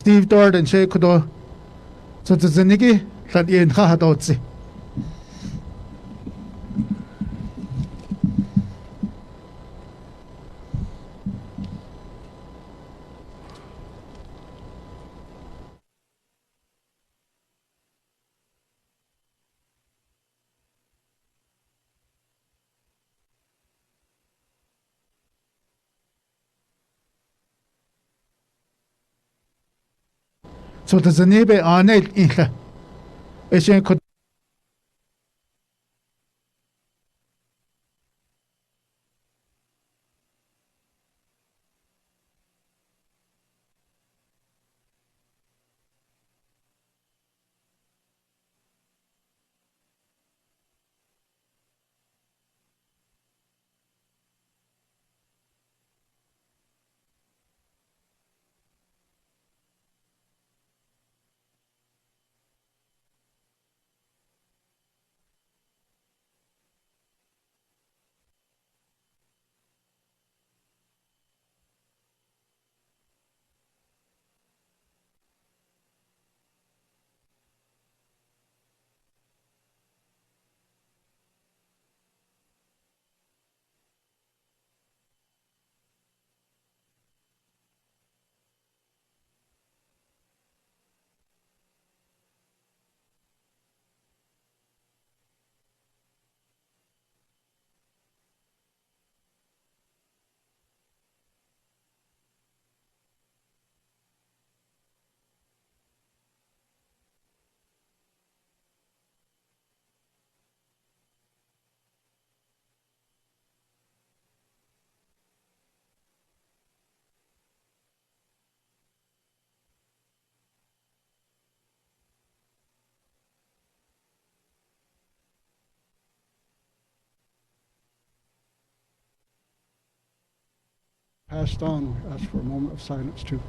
Steve Dorden she kudo so tzenigi lat yen kha hatotsi so tzenibe anel inla eshen kud passed on. We ask for a moment of silence too.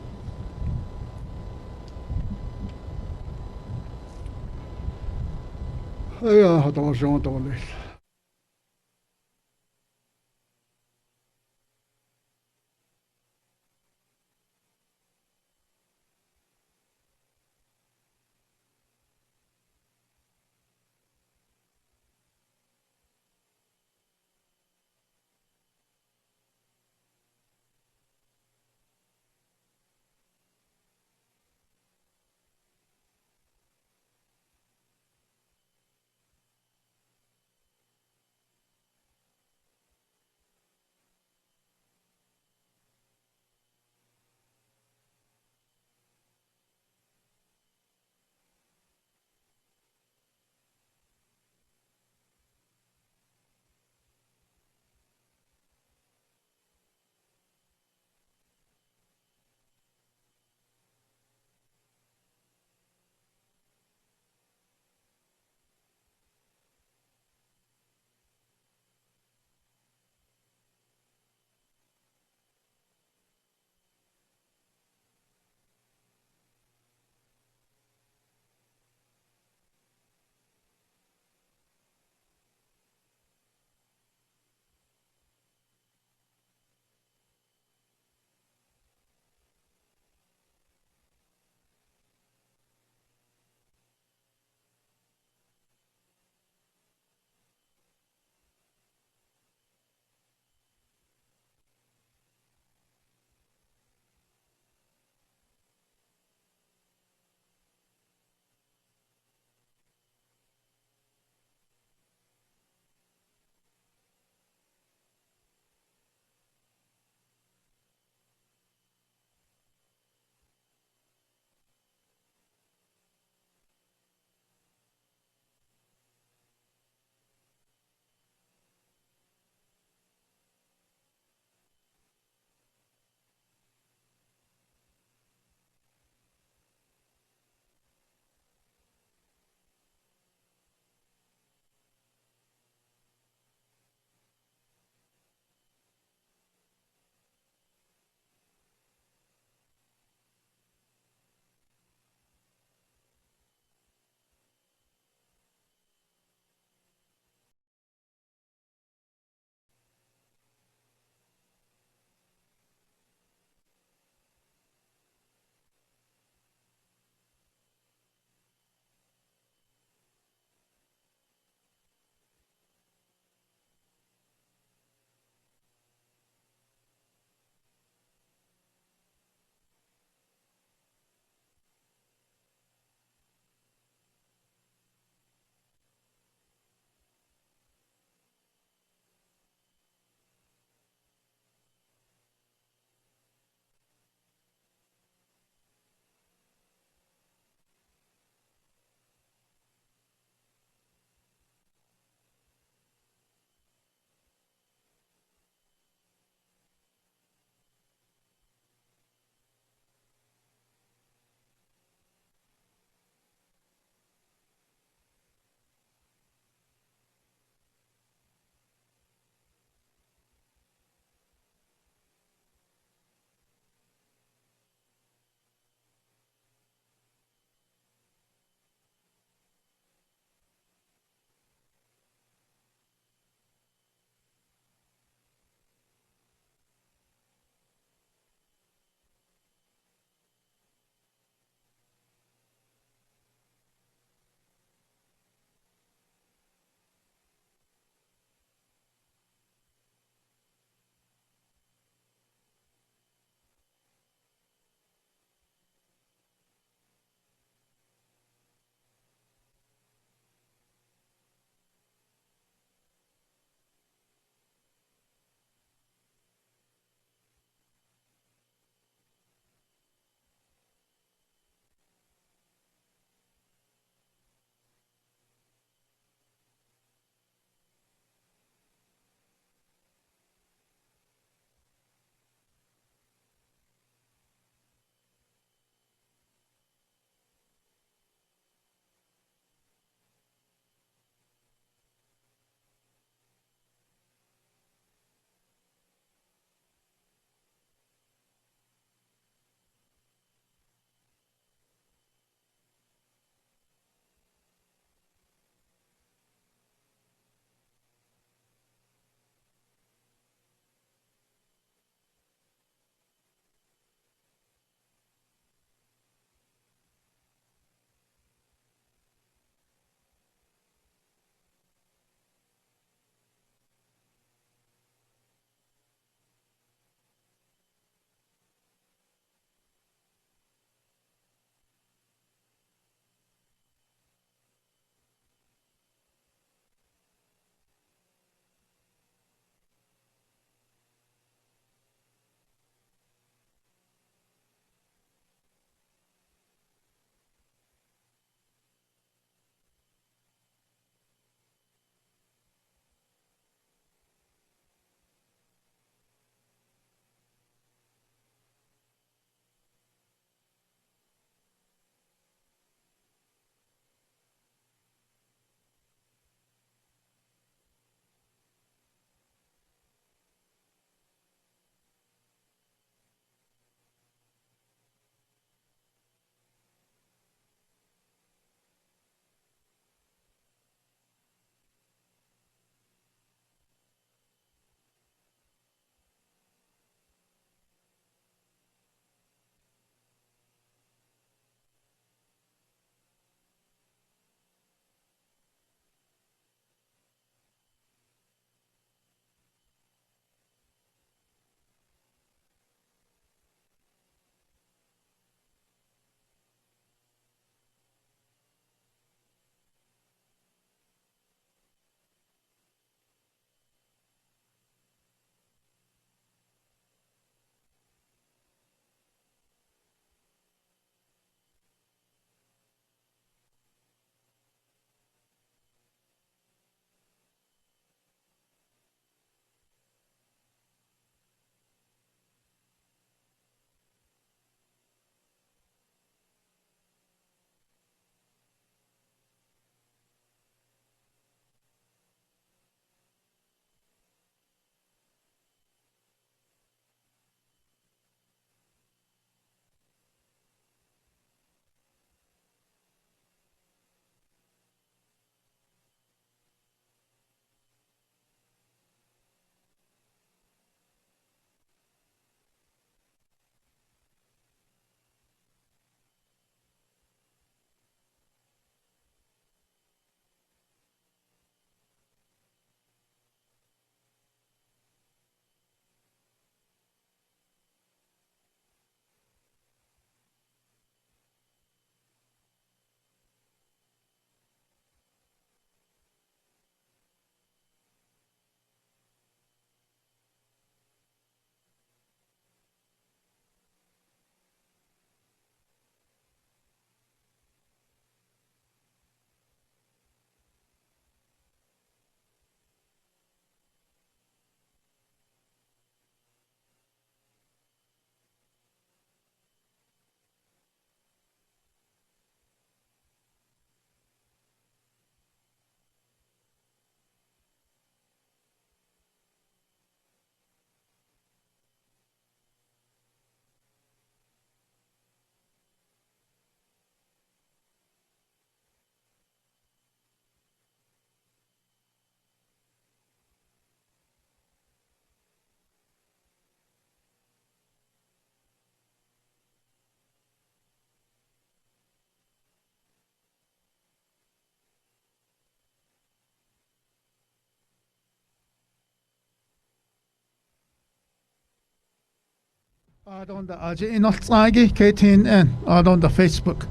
on the Aji Inotsagi, KTN, on the Facebook.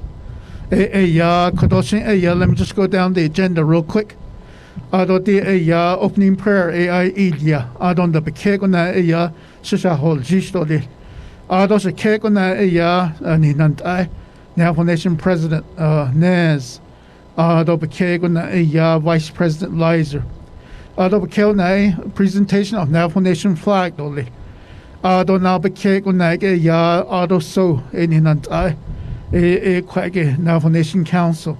Let me just go down the agenda real quick. The opening prayer, Idia, on the Bekegona, Shisha Hol Gistoli. Those are Kegona, Ninantai, Navajo Nation President, Nez, the Bekegona, Vice President Lizer. The Bekegona, presentation of Navajo Nation flag, Dolly. Don't now be cake on auto so in I quaggy Navajo Nation Council.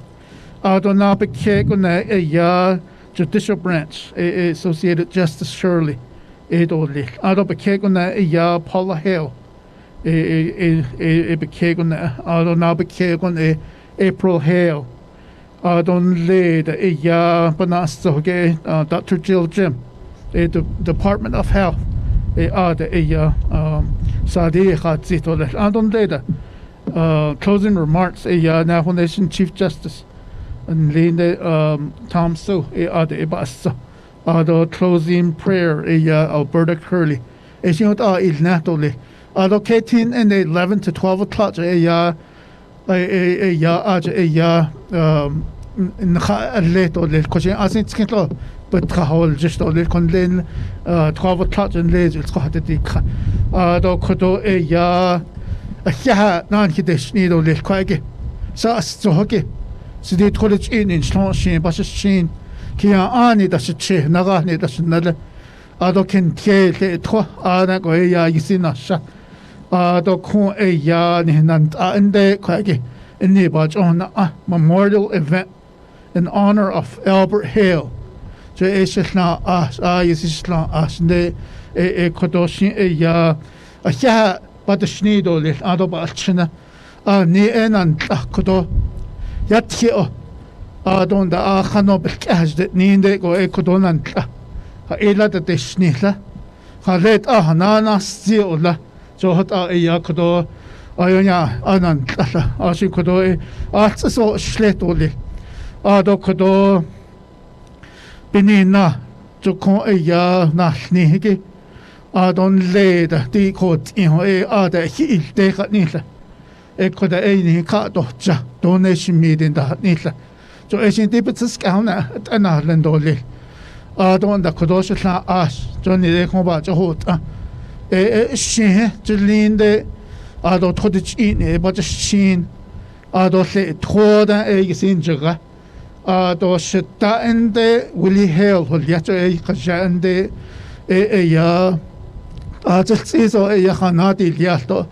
Don't now be cake on judicial branch, Associated Justice Shirley, only. Don't be cake on Paula Hale, be cake on don't now be cake on April Hale. Don't lead Banasto, Dr. Jill Jim, the Department of Health. Closing remarks, Navajo Nation Chief Justice and Tom So, the closing prayer, Alberta Curley. As you know, il natoli. Locating in 11 to 12 o'clock, but Hale just only condemn 12 o'clock and later it's got the dick. Dokodo non hidish needle lit quaggy. So hockey. So they college in Slansheen, but it's sheen. Kia Ani that's a chair, Nagani that's another. Can kill the twa, go you see not shot. Con and the quaggy. In the budge on a memorial event in honor of Albert Hale. Isla as ne Kodoshi but the Schneedol, Adobalchina, ni and Kodo Yatio, Adon the Achanobel as that Ninde go Ekodon Ela the Schnitla, Halet Nana Stiola, so hot Yakodo, Ionia, Anan, Ashikodo, Arts so Schletoli, Adokodo. Benina, Jocon Nahnigi, Adon Leda, the court in other heel, they got neither. Could any cat doja, donation meeting that neither. So as in deep scouna at an island only. Adon the Kodosha ash, Johnny de Combat Jahota. She, Jelene de Ado Todich in but a sheen, Ado say Toda eggs in Jaga. Do shita ende Willie Hale hol yacho kajande just so khanati liato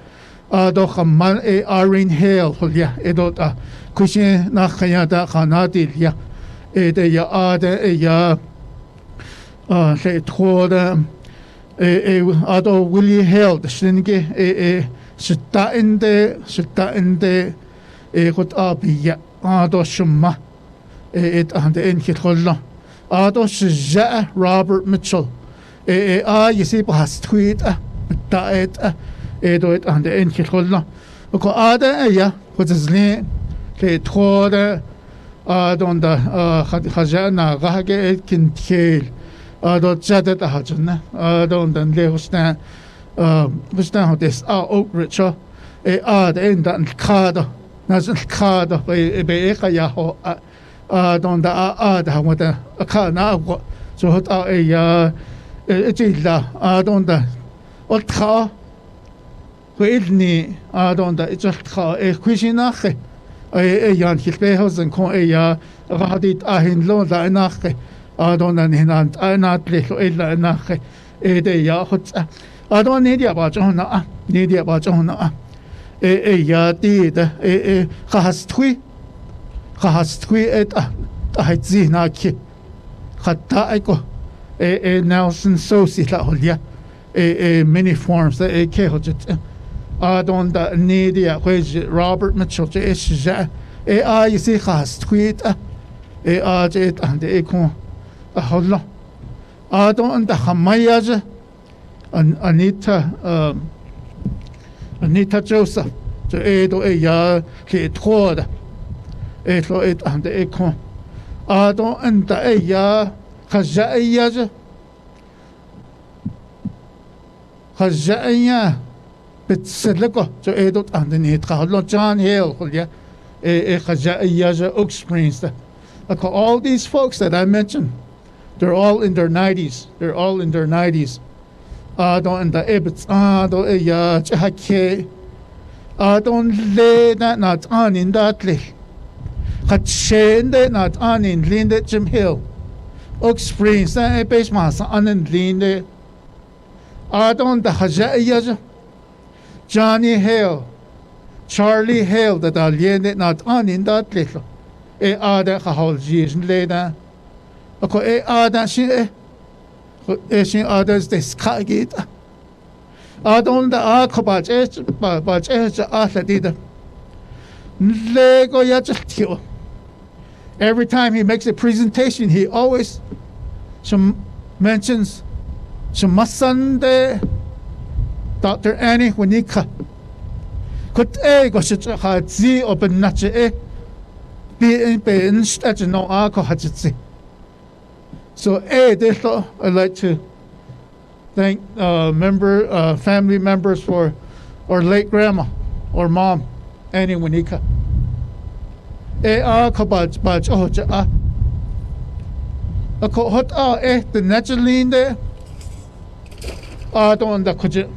do khamal Irene Hale hol ya edo kushin na khayada khanati lia de ya say toda ado Willie Hale the shinge shita ende got abiya ado shumma it and the Enkitrolla. Ados Robert Mitchell. You see, has tweet diet do it and the Enkitrolla. Because Ada, what is name? They told on the Hajana, Gage, Kintail, Ado Jadet Hajana, Adon and Leostan, which now this Oak Richer, the end and Cardo, Nazan Cardo, Beeka Yaho. Don the with a car now, so hot a Jilla, don't the what car? Whitney, don't the just car a Quisinache, a young Hilbehouse and con a Radit Ahin Londa Nache, don't an Hinant, I not little Ella Nache, a day yacht. I don't need about Jonah, need about Jonah. Ya did a has tweet. Has tweeted I see na ki Hata Iko Nelson Sosi la Holia many forms that a Kehojet Adon da Nidia which Robert Mitchell you see has tweet Jet and the Econ a Holla Adon da Hamayaja Anita Joseph to Edo ya Toda. Elo it and the Econ. Adon and the Aya Hajaya Bitsileko, so edot underneath, John Hale, Oak Springs. All these folks that I mentioned, they're all in their 90s. They're all in their 90s. Don't the ebits, Chahake, don't lay that not on in that lay. Hatchende not on in Linde Jim Hill. Oak Springs, that a base mass on in Linde. Don't the Haja Johnny Hale, Charlie Hale, that are lended not on in that little. Ada Haholji later. Okay, Ada she others this kagit. Don't the Akobach, but Arthur did. Lego Yajatio. Every time he makes a presentation, he always mentions Sunday. Dr. Annie Winika. Could goshit had z open nature be in bench at no arco hatchet. So therefore I'd like to thank family members for our late grandma or mom, Annie Winika. Arco badge oh a hot the naturally in there. Don't the could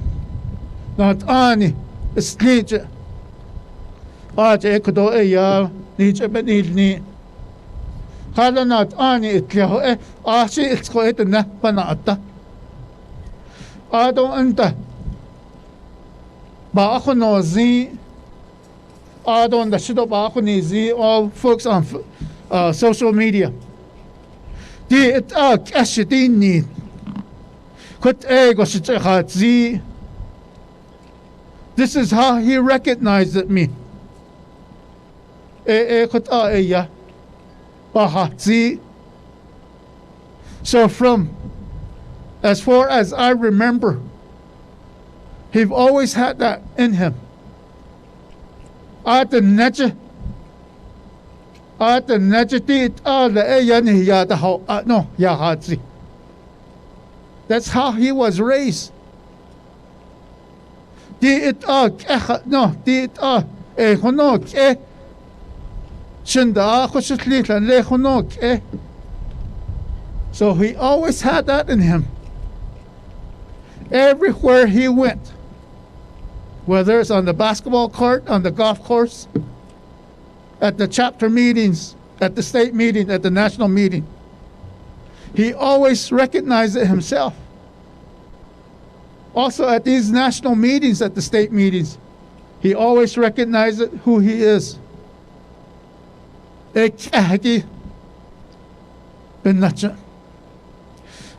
not Annie, a sleeper. Ecuador, Nietzsche, but need. Hala not Annie, it's quite a napanata. I don't enter. Bacono Z. I don't the shit of Baconi Z, all folks on social media. Did Cashidini. Could ego Z. This is how he recognized me. So from as far as I remember, he always had that in him. The that's how he was raised. So he always had that in him. Everywhere he went, whether it's on the basketball court, on the golf course, at the chapter meetings, at the state meeting, at the national meeting, he always recognized it himself. Also at these national meetings, at the state meetings, he always recognized who he is.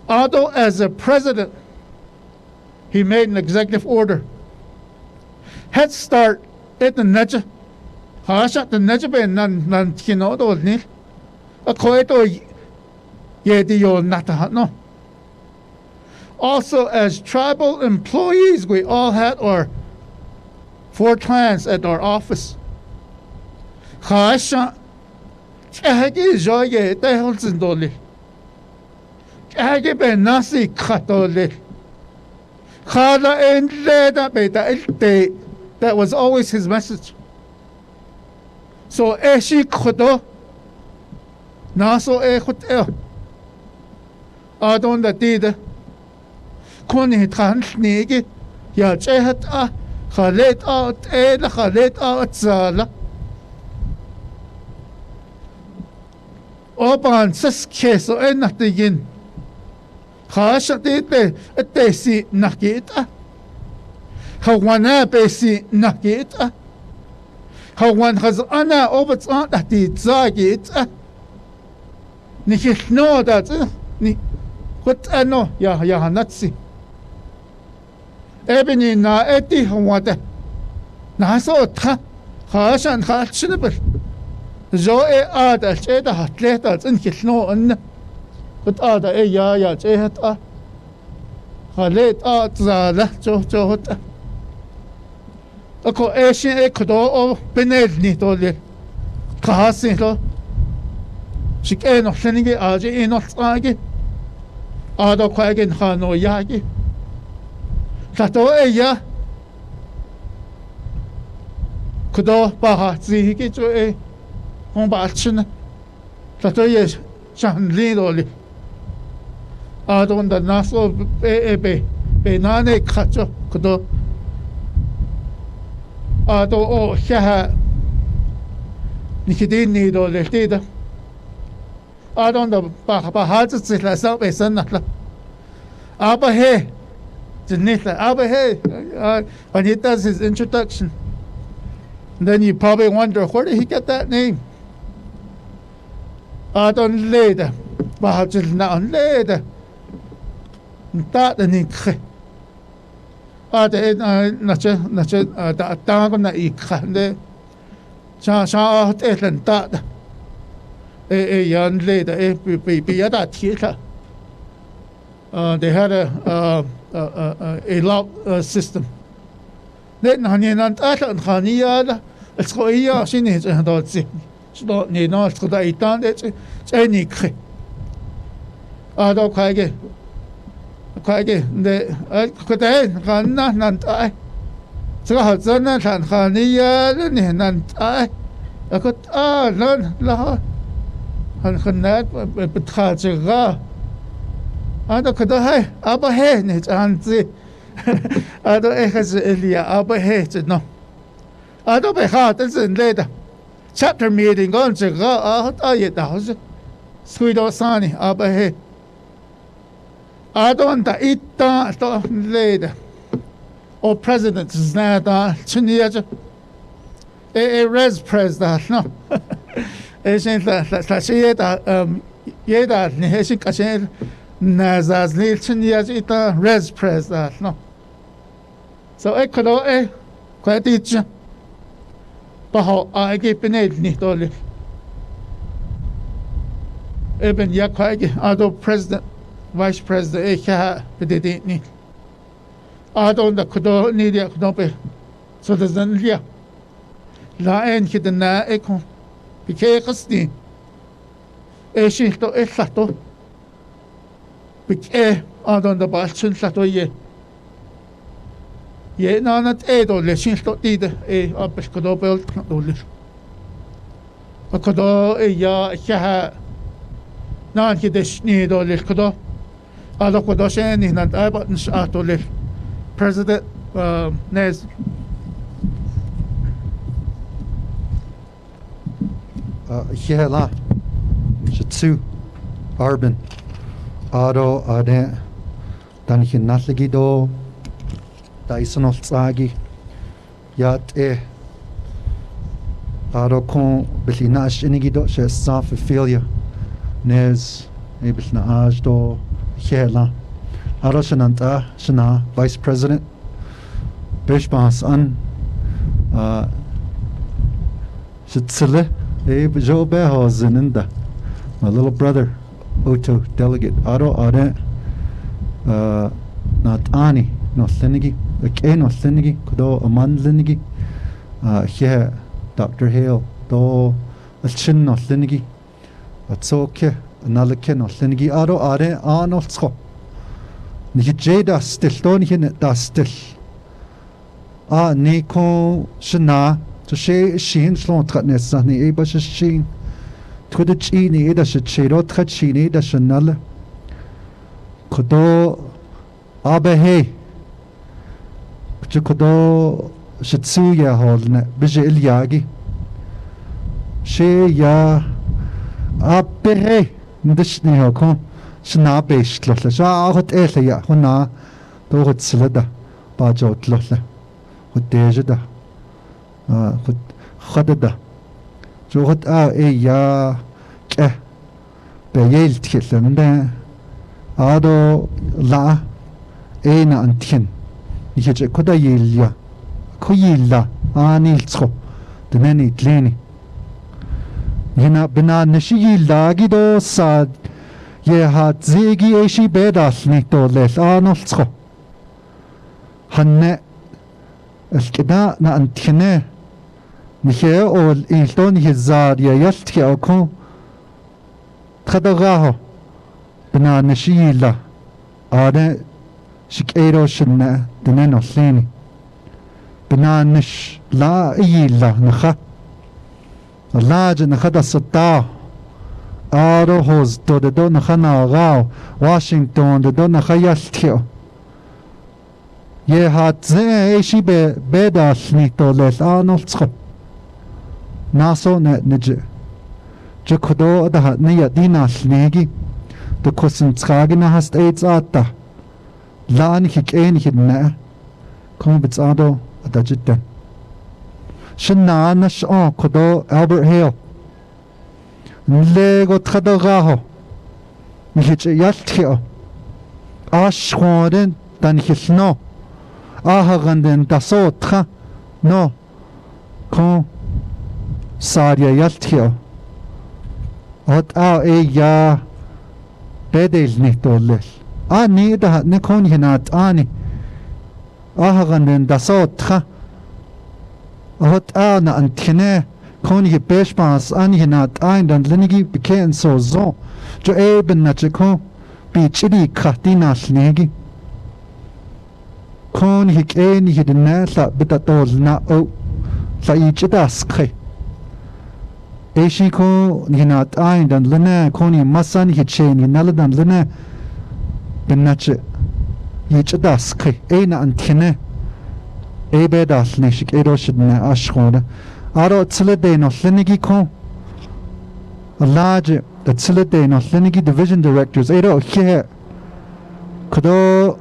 Although as a president, he made an executive order. Head Start at the Naja. Hasha the Naja ben nan kino do ni. A coeto yedio nata. Also, as tribal employees, we all had our 4 clans at our office. Hasha Kahagi joye tehonsindoli. Kahagi ben nasi katoli. Khala en leda beta elte. That was always his message. So eshi kodo naso ekot adon da dida koni transnege ya chehat khalet khalet zala oban sas keso enatigin khashatite etesi nakita Hawana besi nakita. Hawan has ana obats on that zagit. Nikno that ni what ano ya hanatsi. Ebony na eti hawata. Naso ta hashan hatchinable. Zoe ada cheda hatleta in kitno and but ada e ya chehata. Halet zala johota. Ako Asian Ecuador o Benedni tole. Kahasin lo. Shike no shenige aje inot age. Ado kwagen hano yagi. Tato eya. kudo baha zihiki jo kung baalchina tato ye shan lidoli adonda naso be nane kacho kudo ado o shaha nikidin nidoli tida adonda baha zila sa be sanatla aber hey aber hey when he does his introduction, then you probably wonder, where did he get that name? Adon leda, bahajil na on leda. That the nikhe. Nache da tango na ikhande. Sha etlen that. Yan leda be yada tita. They had a lock system. Net haninan atan khaniya skoiya shini jadotsi. Sto ni no skoda itan et enikhe. Ado kage de koden ganna nan ai. Sga hazana tan khaniya ni nan ai. Akot nan la han khanat betkhajga. Ado kada hai aber he ni anzi. Ado ehas Elia aber he no. Ado be ha in later. Chapter meeting on to go out ayet house. Sweeto sani aber he. Ado da ita to later. O president is na da chiniya. Res president no. Eshin la shiyeta yeda ni heshin kashin Nazas Nilchin Yazita res press that no. So Ecuador quite each Baho I gave an aid nitoli. Eben Yakwagi, Ado president, vice president, Eka, but they didn't need. Ado the Kudo Nidia Kudope. So there's an Lia. La en hidden na Econ. Pike Castin. Eshin to Esato. Adon the Balchin Sato ye. Ye not edo leshin to either a pescodo belt knowledge. A codo ya shaha nan hidish need or liskodo. Ado kodoshen in an abatons atole. President Nez. Hale, Shitsu, Arbin. Ado ade dan hin natligi do Dyson tsagi yat ado kon bilina shinigi do she saf failure nez ebilna aj do Hale ado shananta shana vice president bishbas an shitsile jo behozinda my little brother Oto delegate Ado Ade not Ani no Linigi, a K no Linigi, Kudo Aman Linigi, here Dr. Hale, do a chin no Linigi, a tsoke, another ken no Linigi, Ado Ade, no tso. Niki Jada still, don't he that still. Niko Shana, to she sheen slon tratness, and the Eba sheen. Tudu chini da shiro trachini da shanal kodo abehe kudo shitsuya holne bije ilyagi she ya abehe ndishni hoko shna beshtlohle sha hot ele ya hona do hot slada ba jotlohle hot dejda hot khadada Jogot ya ke beyel tkellemde ado la na antien ich koda yilya kuyilla aniltso demeni tleni hina bina nishiyilla gido sad ye hat zegi eshi bedal nito les anoltso hanne elkida na antiene Nihe ol ilton hizar ya yaltki ako khadagaho bina nishila ade shikero shinna denen oslini Benanish la iyila naha. Alaja nakada sata. Aro hos do de do nakana rao. Washington de do nakayastio. Ye hat ze eshi be bedas nito les anoltsko. Naso net nije. Jakodo da hat ne dinas negi. De kosen tragina hast aids ata. Laan hik hid ne. Kom bits ado adajitten. Shina nash on kodo Albert Hale. Lego tradagaho. Mihich yaltio. Ashwoden dan hilno. Ahaganden dasotra. No. Kom Saria yaltio. Ot au ya bedel nitolles. Ani da ne kon hinat ani. Ahaganden dasotra. Ot au na antine. Kon je bespans ani hinat ein dan linigi beken so zo. Jo eben na cheko. Bi chidi kratina snegi. Kon hik eni hidne sa bitatol na o. Sa ichidaskre. Eshiko hinat ein dan lene koni masan hitchen hinaladan lene benache yichdaskre ena antine ebedas neshik edoshidne ashkhona aro tsilede no lenigi ko large the tsilede no lenigi division directors edo here kodo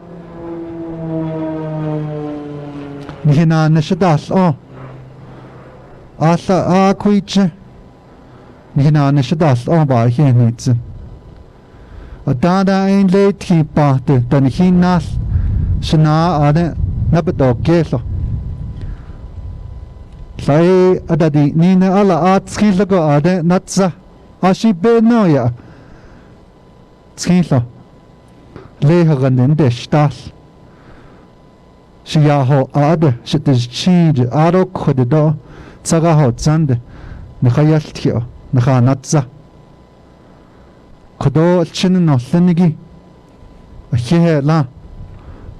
nihina neshadas o asa akuiche Nihina neshadas on ba hier nitsen. Adada ein leitki parte dan hinas shna ade nabedo keso. Sai adadi nina ala atskilago ade natsa ashi benoya. Skilo. Leheren de stas. Shiyaho ade shitis chid aro kodedo tsagaho zande nikhayaltio. Nakhanatza Kodo chin no lenigi Ahe la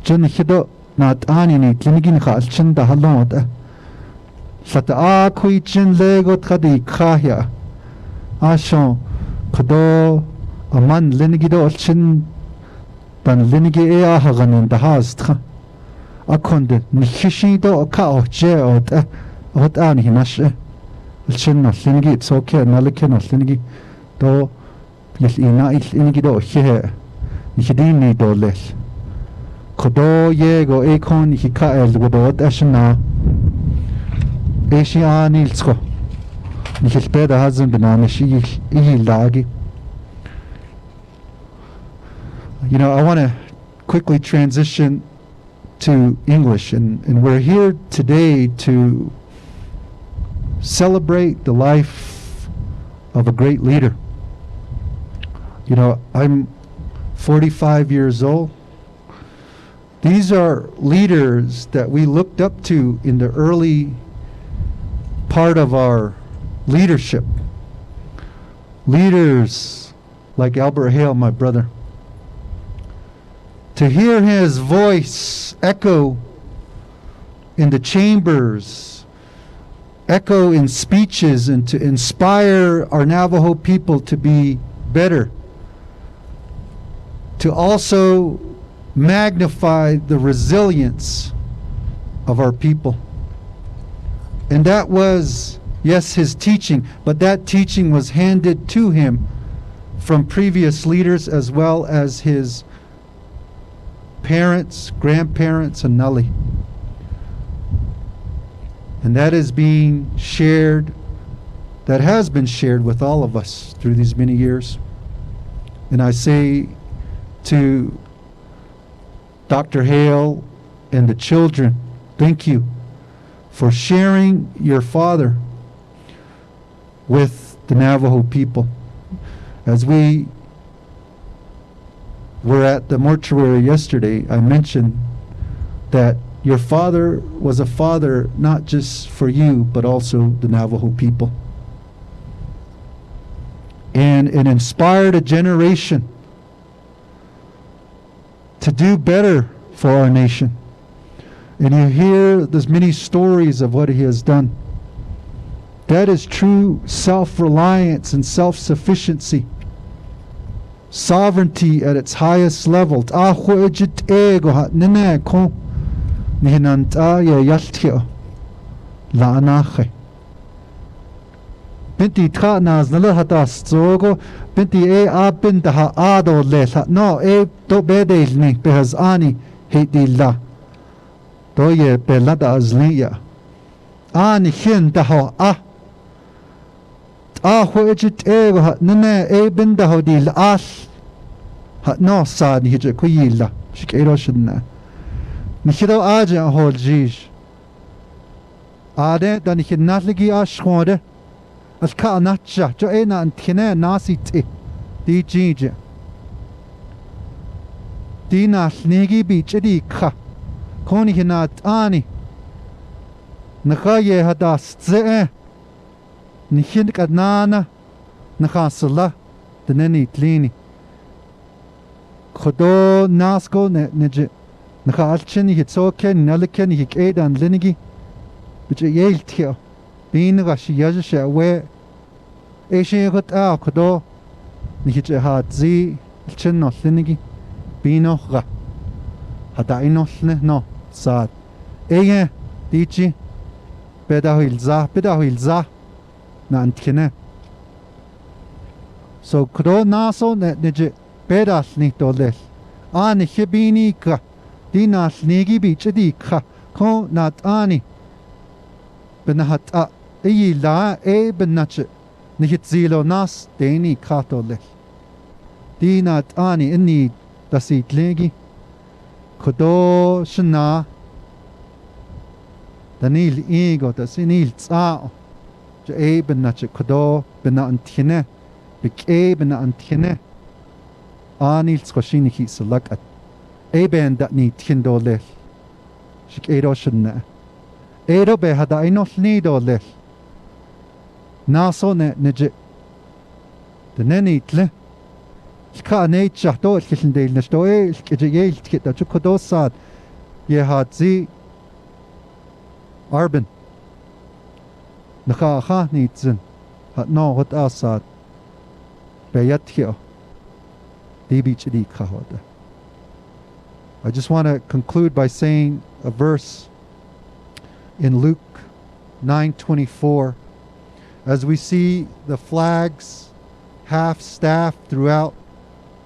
Jun hido nat ani ni klinigi nikha chin da halod Sata kui chin lego tradi khaya Ashon Kodo aman lenigi do chin Dan lenigi ea haganin da hastra Akonde nikhishi do ka oche ot ani hinashe Chin no linigi it's okay nalike no linigi do yel ina il inigi do he nihidini do les kodo yego ekon hika el godo ashna Asian ilsko nihil beda hazin banana shi lagi. You know, I want to quickly transition to English and we're here today to celebrate the life of a great leader. You know, I'm 45 years old. These are leaders that we looked up to in the early part of our leadership. Leaders like Albert Hale, my brother. To hear his voice echo in the chambers, echo in speeches, and to inspire our Navajo people to be better. To also magnify the resilience of our people. And that was, yes, his teaching, but that teaching was handed to him from previous leaders as well as his parents, grandparents, and Nully. And that is being shared, that has been shared with all of us through these many years. And I say to Dr. Hale and the children, thank you for sharing your father with the Navajo people. As we were at the mortuary yesterday, I mentioned that your father was a father not just for you, but also the Navajo people. And it inspired a generation to do better for our nation. and you hear there's many stories of what he has done. That is true self-reliance and self-sufficiency. Sovereignty at its highest level. Binti tra nas nala hatas zogo binti bin daha ado le no do bedel ni behas ani hitilla do ye belada azliya ani hin daha hojit nene bin daha dil as no sad ni hije kuyilla shikero shidna nihido aja holjish ade dan hinatligi ashkhode as ka nacha jo ena antine nasit di jinje di nasligi bi chedi kha koni hinat ani nakhaye hadas ze ni hin kadnana nakhasla dneni tlini khodo nasko neje nakhalchini hitsoken nalken hikedan linigi biche yeltio bin rashi yaje we eshe got kodo niche hat zi chenno linigi bino ra hada inosne no sad eye dichi bedahilza na antkene so kodo naso neje bedas ni toles ani hebini ka dinas nigi bichedi ka ko nat ani benahat la benach nihit zilo nas deni katole dinat ani inni dasit legi kodo shna danil ego dasinil tsao je benach kodo bena antine bike bena antine anil tskoshini hi salakat ben dat ni tindole shikero shna ero be hada inos nido le naso neje de nenitle ka ne chahto kishindel ne stoe keje yel kita chukodo sad ye hatzi arben nakha kha nitzen hat no hot asad be yathio dibi chidi khahoda. I just want to conclude by saying a verse in Luke 9:24, as we see the flags half-staffed throughout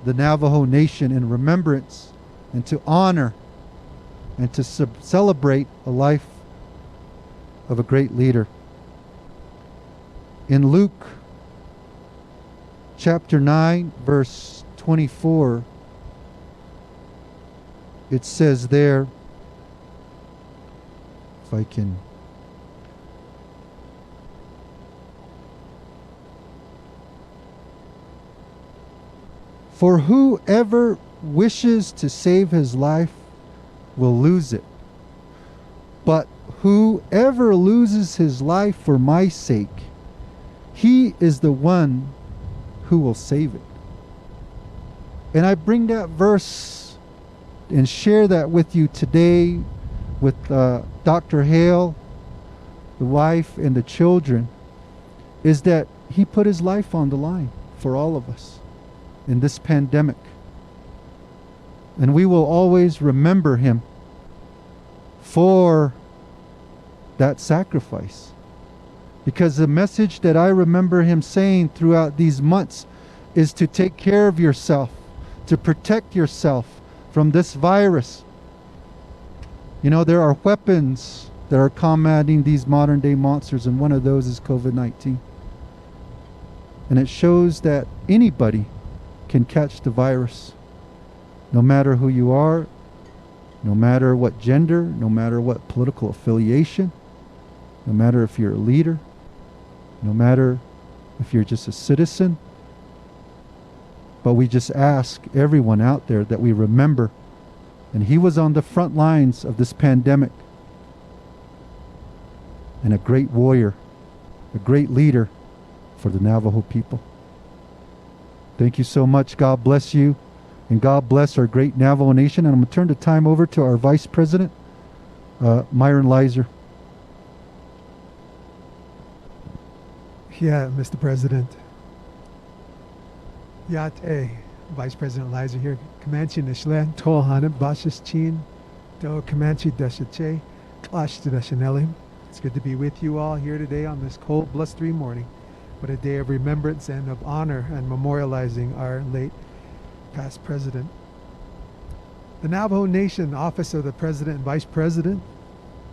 the Navajo nation in remembrance and to honor and to celebrate a life of a great leader. In Luke chapter 9, verse 24, it says there, if I can for whoever wishes to save his life will lose it, but whoever loses his life for my sake, he is the one who will save it. And I bring that verse and share that with you today with Dr. Hale, the wife, and the children, is that he put his life on the line for all of us in this pandemic. And we will always remember him for that sacrifice. Because the message that I remember him saying throughout these months is to take care of yourself, to protect yourself from this virus. You know, there are weapons that are combating these modern day monsters, and one of those is COVID-19. And it shows that anybody can catch the virus, no matter who you are, no matter what gender, no matter what political affiliation, no matter if you're a leader, no matter if you're just a citizen. But we just ask everyone out there that we remember, and he was on the front lines of this pandemic, and a great warrior, a great leader for the Navajo people. Thank you so much. God bless you, and God bless our great Navajo nation. And I'm going to turn the time over to our Vice President Myron Lizer. Yeah, Mr. President. Yate, Vice President Lizer here. Comanche Nishle, Tohanet, Bashis Chin, Do Comanche Deshache, Clash to Deshanelli. It's good to be with you all here today on this cold, blustery morning. What a day of remembrance and of honor and memorializing our late past president. The Navajo Nation, Office of the President and Vice President,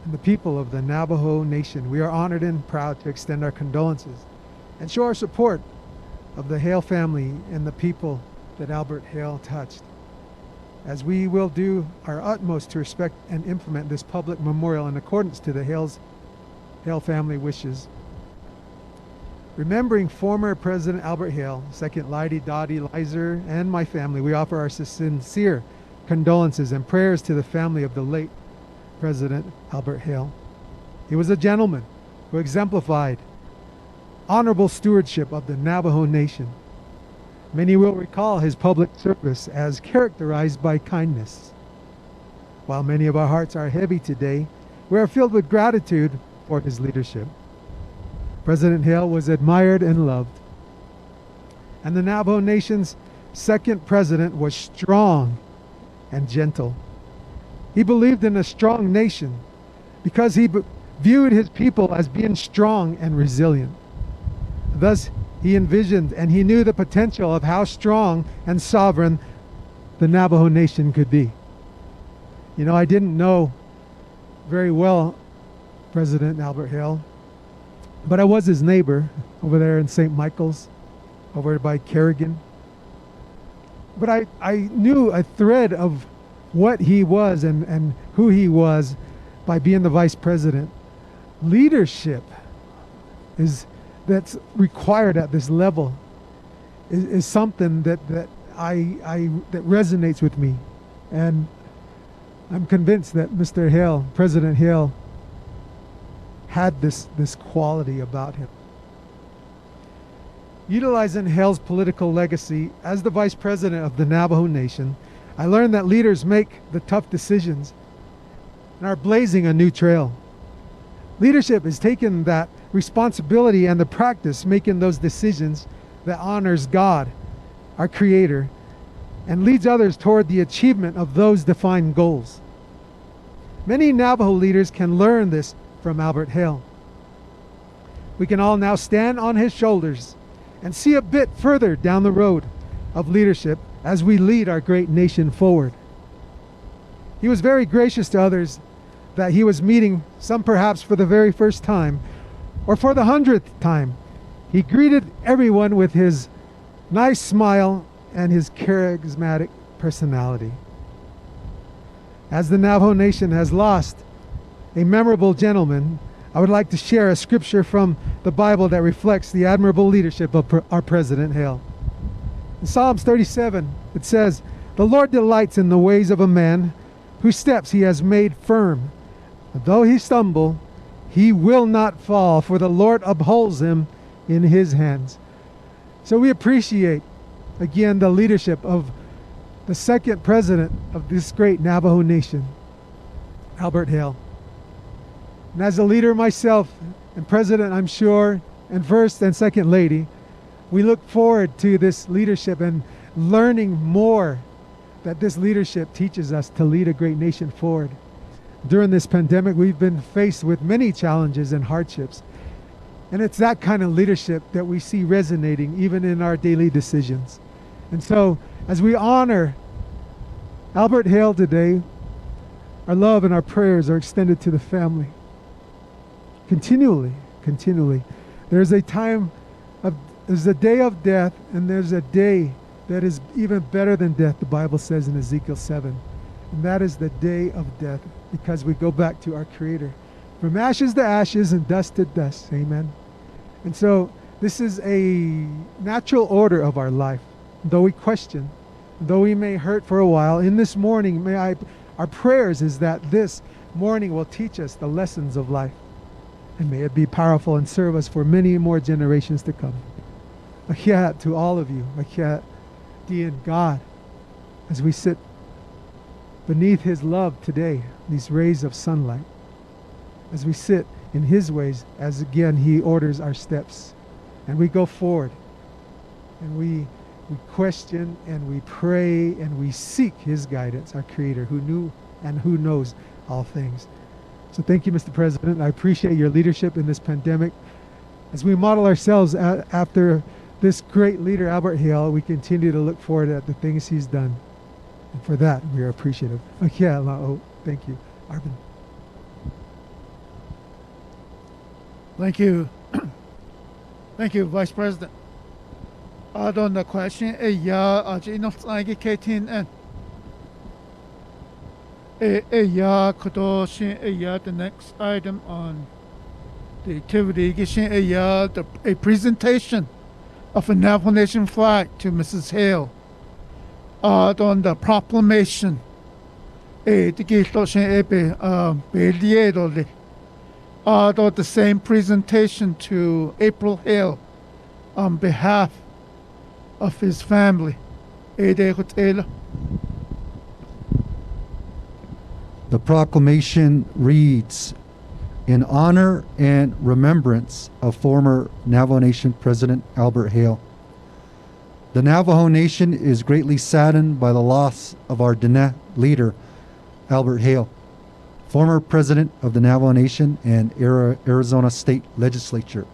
and the people of the Navajo Nation, we are honored and proud to extend our condolences and show our support of the Hale family and the people that Albert Hale touched, as we will do our utmost to respect and implement this public memorial in accordance to the Hale family wishes. Remembering former President Albert Hale, second Lady Dottie Lizer, and my family, we offer our sincere condolences and prayers to the family of the late President Albert Hale. He was a gentleman who exemplified honorable stewardship of the Navajo Nation. Many will recall his public service as characterized by kindness. While many of our hearts are heavy today, we are filled with gratitude for his leadership. President Hale was admired and loved. And the Navajo Nation's second president was strong and gentle. He believed in a strong nation because he viewed his people as being strong and resilient. Thus, he envisioned and he knew the potential of how strong and sovereign the Navajo Nation could be. You know, I didn't know very well President Albert Hale, but I was his neighbor over there in St. Michael's, over by Kerrigan. But I knew a thread of what he was and who he was by being the vice president. Leadership that's required at this level is something that resonates with me, and I'm convinced that Mr. Hale, President Hale, had this quality about him. Utilizing Hale's political legacy as the vice president of the Navajo Nation, I learned that leaders make the tough decisions and are blazing a new trail. Leadership is taking that responsibility and the practice making those decisions that honors God, our Creator, and leads others toward the achievement of those defined goals. Many Navajo leaders can learn this from Albert Hale. We can all now stand on his shoulders and see a bit further down the road of leadership as we lead our great nation forward. He was very gracious to others that he was meeting, some perhaps for the very first time, or for the 100th time. He greeted everyone with his nice smile and his charismatic personality. As the Navajo Nation has lost a memorable gentleman, I would like to share a scripture from the Bible that reflects the admirable leadership of our President Hale. In Psalms 37, it says, "The Lord delights in the ways of a man whose steps he has made firm. Though he stumble, he will not fall, for the Lord upholds him in his hands." So we appreciate, again, the leadership of the second president of this great Navajo Nation, Albert Hale. And as a leader myself, and president, I'm sure, and first and second lady, we look forward to this leadership and learning more that this leadership teaches us to lead a great nation forward. During this pandemic, we've been faced with many challenges and hardships. And it's that kind of leadership that we see resonating even in our daily decisions. And so, as we honor Albert Hale today, our love and our prayers are extended to the family. Continually. There's a day of death, and there's a day that is even better than death, the Bible says in Ezekiel 7. And that is the day of death, because we go back to our Creator. From ashes to ashes and dust to dust. Amen. And so this is a natural order of our life. Though we question, though we may hurt for a while, in this morning, our prayers is that this morning will teach us the lessons of life. And may it be powerful and serve us for many more generations to come. Ahiat to all of you. Ahiat Dian God, as we sit beneath his love today, these rays of sunlight. as we sit in his ways, as again he orders our steps. And we go forward and we question and we pray and we seek his guidance, our creator who knew and who knows all things. So thank you, Mr. President. I appreciate your leadership in this pandemic. As we model ourselves after this great leader, Albert Hale, we continue to look forward at the things he's done. And for that, we are appreciative. Thank you, Arvin. Thank you. Thank you, Vice President. On the question, the next item on the activity, a presentation of a Navajo Nation flag to Mrs. Hale. On the proclamation, the same presentation to April Hale on behalf of his family. The proclamation reads, in honor and remembrance of former Navajo Nation President Albert Hale. The Navajo Nation is greatly saddened by the loss of our Diné leader, Albert Hale, former president of the Navajo Nation and Arizona State Legislature.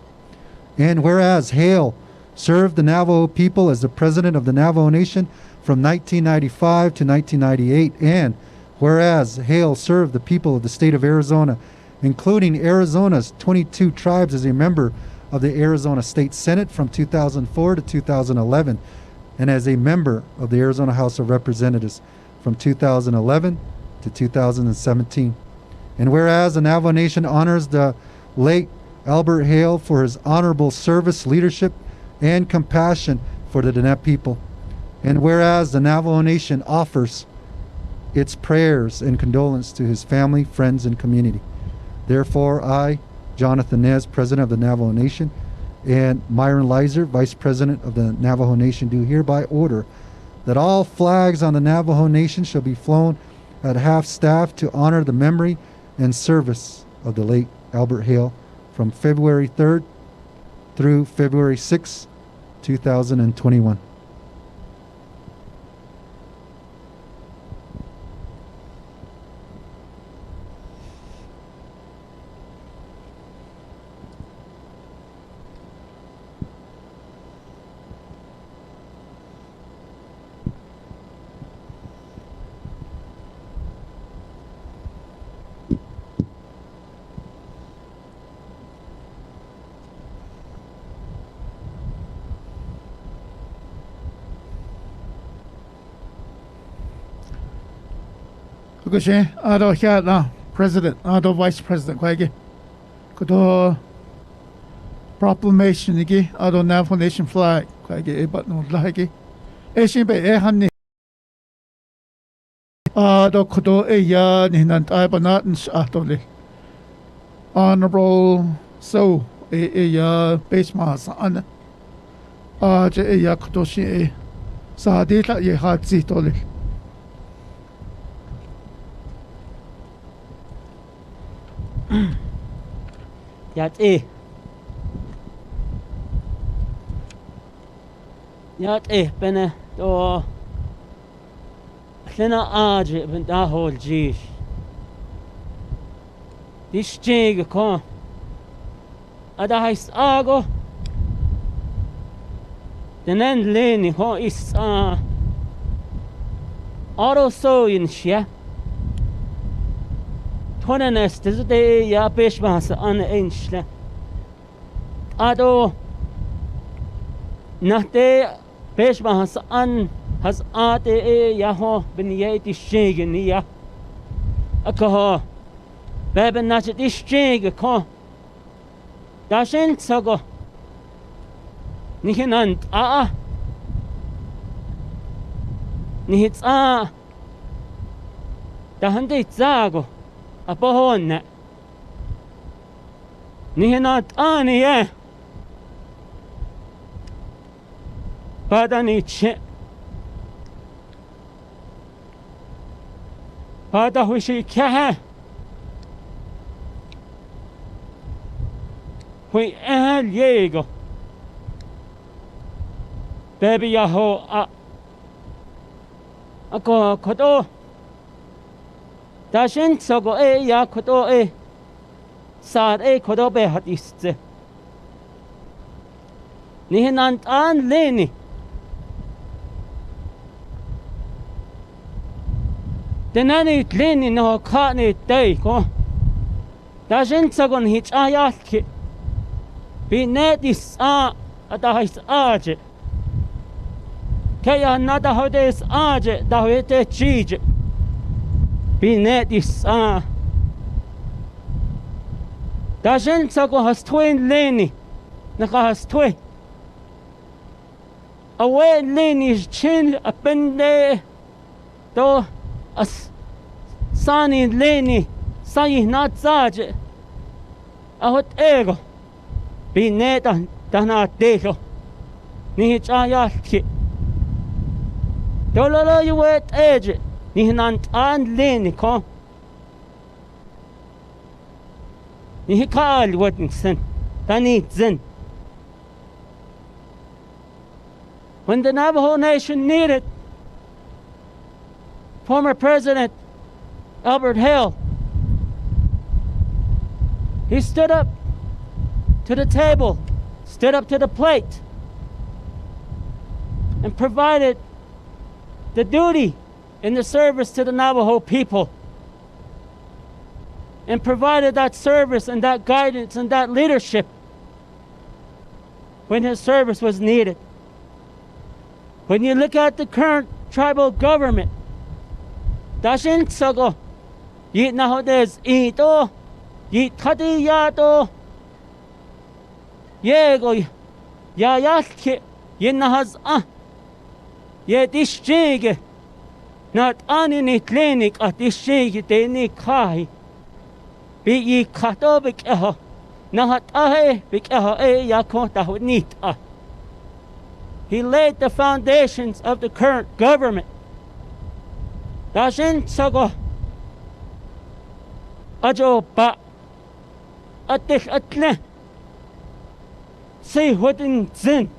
And whereas Hale served the Navajo people as the president of the Navajo Nation from 1995 to 1998, and whereas Hale served the people of the state of Arizona, including Arizona's 22 tribes, as a member of the Arizona State Senate from 2004 to 2011, and as a member of the Arizona House of Representatives from 2011 to 2017. And whereas the Navajo Nation honors the late Albert Hale for his honorable service, leadership, and compassion for the Diné people. And whereas the Navajo Nation offers its prayers and condolence to his family, friends, and community. Therefore, I, Jonathan Nez, President of the Navajo Nation, and Myron Leiser, Vice President of the Navajo Nation, do hereby order that all flags on the Navajo Nation shall be flown at half-staff to honor the memory and service of the late Albert Hale from February 3rd through February 6th, 2021. President, Vice President, proclamation, Navajo Nation flag, but no like Honorable So, base mass on Kotoshi, Sadita, ye had zitoli. Yat bene do Lena Adri ben da hol jish. This jig ko Ada heist ago Denen leni ho is auto so in shia Tonenes de ya peshmas an enchle Ado Nahte peshmas an has ate ya ho ben yeti shegen ya Akaho Beben nach this jig ko Dashen sago Nihinant Nihits Dahande zago Apohon Nihinat ani Padaniche Pada hushi kya hui Diego. Baby Yaho ako koto. Dashin sogo ya koto saad koto be hat istse. Nihinant an leni. Denani leni no kani day ko. Dashin sogon hich ayalki. Be netis atahis aje. Kaya nada hodes aje dahwete chije. Be netis Dashin sogo has twin leni. Naka has twin. Away leni's chin apende do as sani leni sayi not saje ahot ego be neta dana dejo ni chayalki dololo you wet age ni nant an leni ko ni kal wetnsen tani zen. When the Navajo Nation needed former President Hale, he stood up to the table, stood up to the plate, and provided the duty in the service to the Navajo people, and provided that service and that guidance and that leadership when his service was needed. When you look at the current tribal government, dashin sago, yit nahodes ito, yit katiyato, yego, yayatke, yinahaz yet ishige, not anini clinic at ishige deni kai, be ye kato bikeho, nahat bikeho yakota nita. He laid the foundations of the current government. Dashin sago ajo ba atish atle see what in zin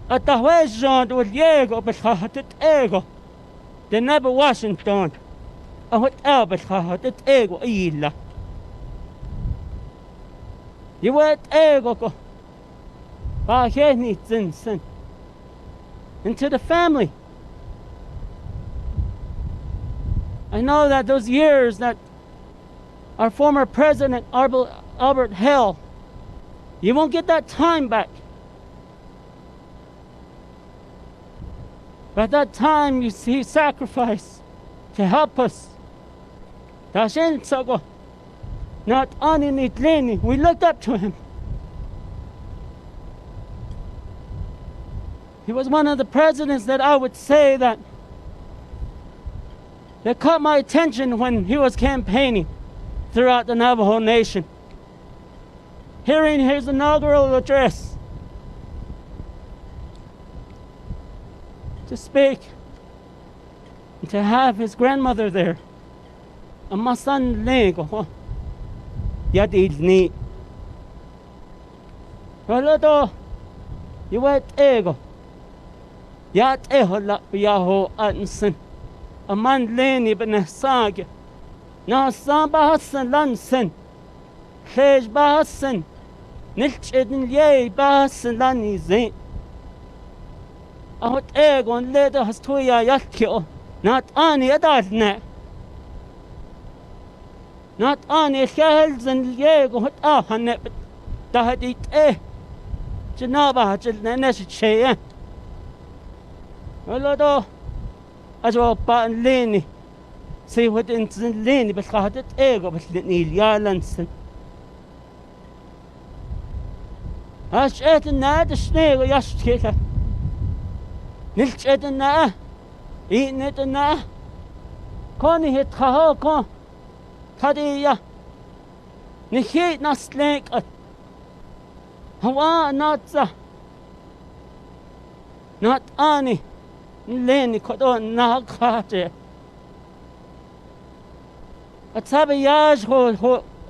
atahwe Jean with Diego beshahatit ego the never Washington ahot el beshahatit ego illa you wet ego ko and to the family. I know that those years that our former president, Albert Hale, you won't get that time back. But that time he sacrificed to help us. Not on we looked up to him. He was one of the presidents that I would say that caught my attention when he was campaigning throughout the Navajo Nation. Hearing his inaugural address to speak and to have his grandmother there. Amasan lego yadid ni. Holodo you wet ego. Yat ehola yaho ansen. A man leni benesage. Na samba hassen lansen. Hej bahassen. Nilch edin ye bahassen lani zin. Ahot egon leda has tuya yatkio. Not ani adadne. Not ani helzen yego hot ahane but dahadit Janaba jilne neshche. Olodo ajo pa leni see what in leni but hadet ego but ni yalansen ash etna de snego yashkeka nilch etna inetna koni het kha ko khadiya ni hit naslek hawa not ani leni kodo na khate atsabe yaj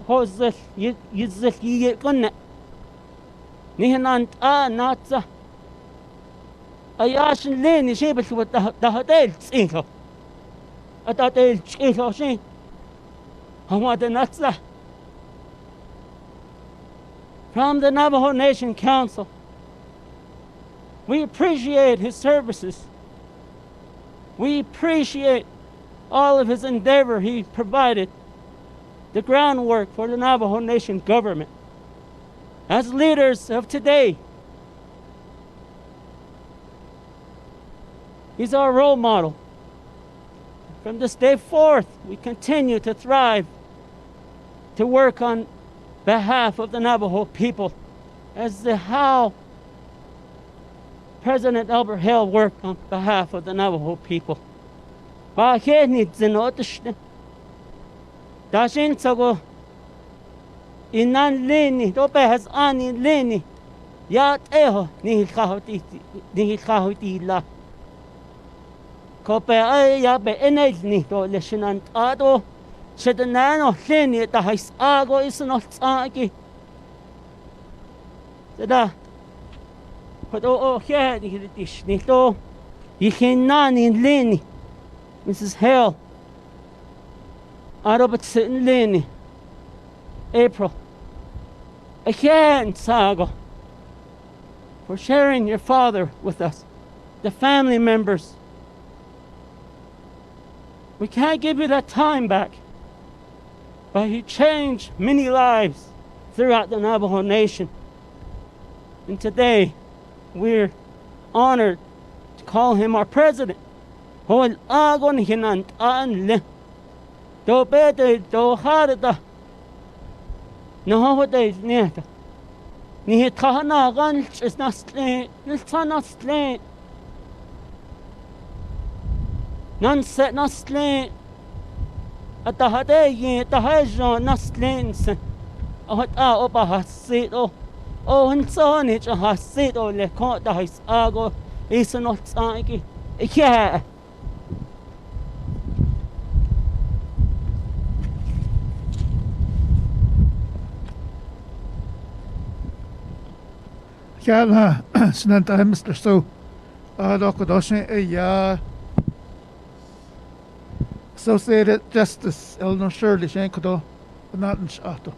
hozzel yizzel yiyekonna nihnant natsa ayashin leni shebel wat dahatel tsinho atatel tsinho shin hamada natsa from the Navajo Nation Council. We appreciate his services. We appreciate all of his endeavor. He provided the groundwork for the Navajo Nation government. As leaders of today, he's our role model. From this day forth, we continue to thrive, to work on behalf of the Navajo people, as how President Albert Hale worked on behalf of the Navajo people. Dashin sago inan leni dope has ani leni yat eho ni kahoti la kope ay ya be enel ni to leshinan ado shedanano leni ta hais ago isno tsaki seda kodo o he ni dish ni to yihinani leni Mrs. Hale Arobot sitting leni April again sago for sharing your father with us, the family members. We can't give you that time back, but he changed many lives throughout the Navajo Nation. And today, we're honored to call him our president. Hol agon hinant anle. Do bete do harda. No what is net. Ni tahana ganch is nastle, niltanastle. Nan set nastle. At the hade tahajon naslens. Ahot opa hasit oh and son it a hasit le caught the his ago is not sanki. Yeah. Kala snanta Mr. So Dokodoshin Associated Justice Eleanor Shirley Shankodo not in Shato.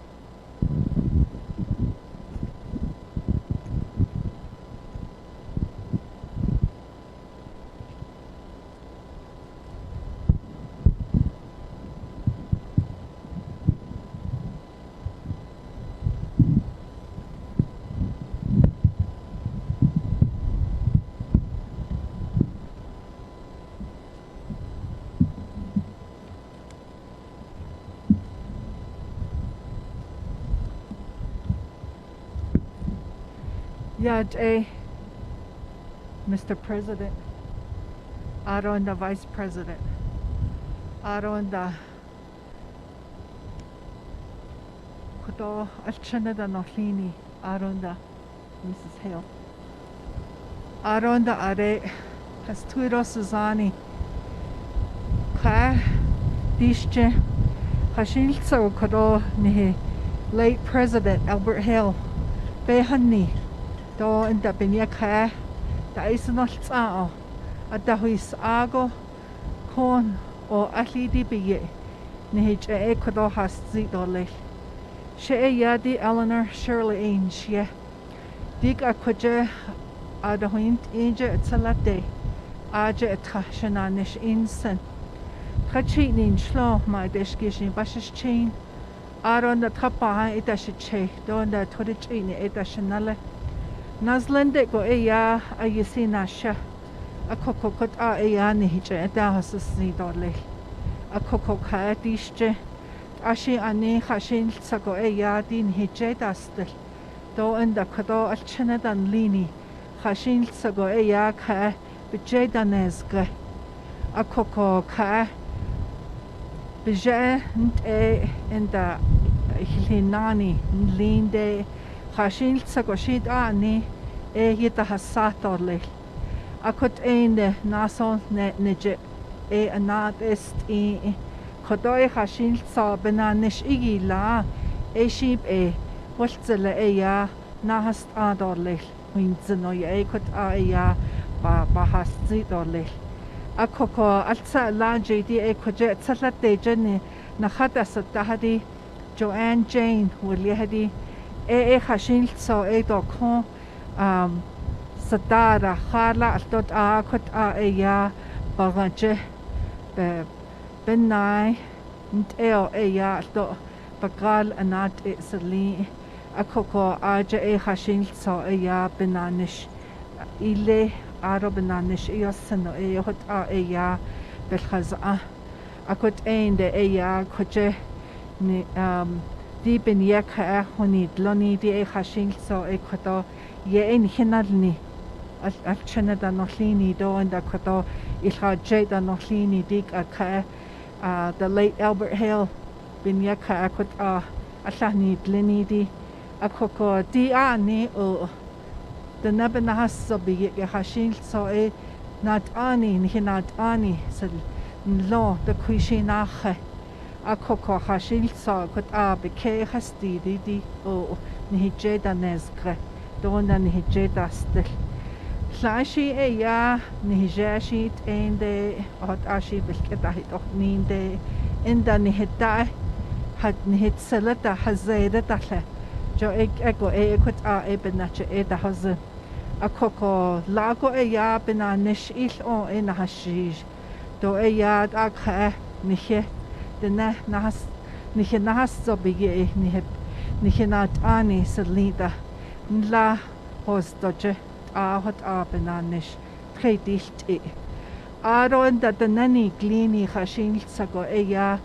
Yaj Mr. President, Aron the Vice President, Aron the Kudo Alchanada Nohlini, Aron the Mrs. Hale, Aron the Are has Tuiro Suzani, Ka Dishje, Hashilso Kudo Nihi, late President Albert Hale, Behani. Do in the Binyaka, the Isnot Sao, at the Huis Ago, Corn or Atli Dibiye, Nihich Ecuador has Zidole. She Yadi Eleanor Shirley Ainge, ye. Dig Aquaja Adahuint Inja at Salate, Aja at Tashananish Insen. Kachinin Shlo, my deshkishin Bashish chain. Aron the Tapa Itashiche, don the Torichin Itashanale. Nazlende go eya ayisi nasha a kokokot a eya nihiche da hassi dole a kokokha dishje ashi ani khashin sago eya din hije dastel do enda kado alchena dan lini khashin sago eya kha bije danezge a kokokha bije nte enda hilinani linde Khashin sagoshid ani yita hasatorle. Akot eine nason neje anat est kodoy khashin sa benanish igila sheep what'zilla ya nahast adorlil win zino ya kut ya ba hasti dorlil akoko altsa lanje di koje tsalate jeni na khata satahadi Joanne Jane wilihadi khashil so do kon satara khala altot kut ya bagaje benai nteo ya alto bagal anat sali akoko aja khashil so ya benanish ile aro benanish yosano hot ya belkhaza akot ende ya koje ni di ben yakha honi dloni di khashil so koto ye en hinalni al chana da nohlini do and koto ilha jada nohlini dik akha the late Albert Hale bin yakha akot alani dlini di akoko di ani o the nabanahas so bi khashil so not ani ni not ani sel lo the kuishinakhe akoko khashil so kot beke khasti di o ni jeda nezgre dona ni jeda stel Slashi ya ni jashi ende hot ashi bilketa hit och ninde inda ni hita hat ni hit salata hazayda tahle jo eko kot benache da haz akoko lago ya benanish il o in hashish do ya akha ni he dena nahas ni he nahas so bige ni he nat ani salida la hos doje hot benanish khedilt aron da nani glini khashin sago ya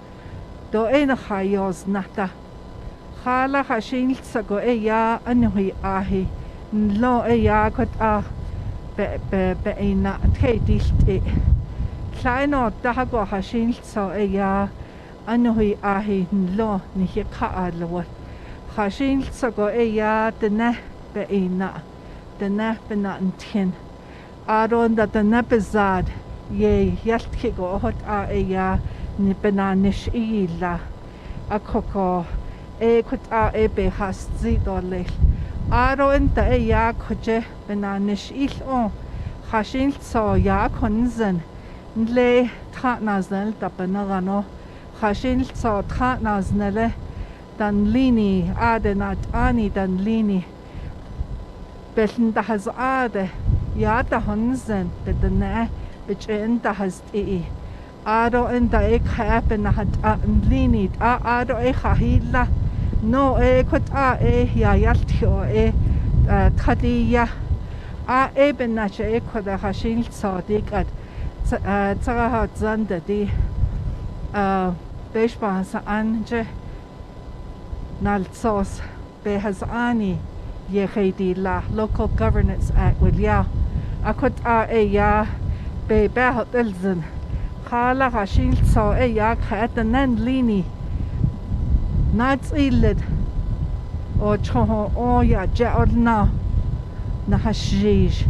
do en khayos nata khala khashin sago ya anhui ahi lo ya kot be ina khedilt kleiner da go khashin so ya anhui ahi lo ni kha alwa khashin sago ya dena be ina dena benantin aron da dena bezad ye yaltki go hot ya ni benanish ila akoko kut be hasti dole aron da ya koje benanish il o khashin so ya konzen le tha nazel da benagano khashin so tha naznele dan lini adenat ani dan lini beln da has ya da honzen bedene bichen da has aro en da happen hat lini aro khahila no kot ya yaltio thadiya benache koda khashil sadik at tsara hat zanda di beshba sa anje nalsos be has ani ye khidi la Local Governance Act with ya akot ya be ba elzen khala khashil so ya khatanan lini nats iled o choho o ya jaorna na hashish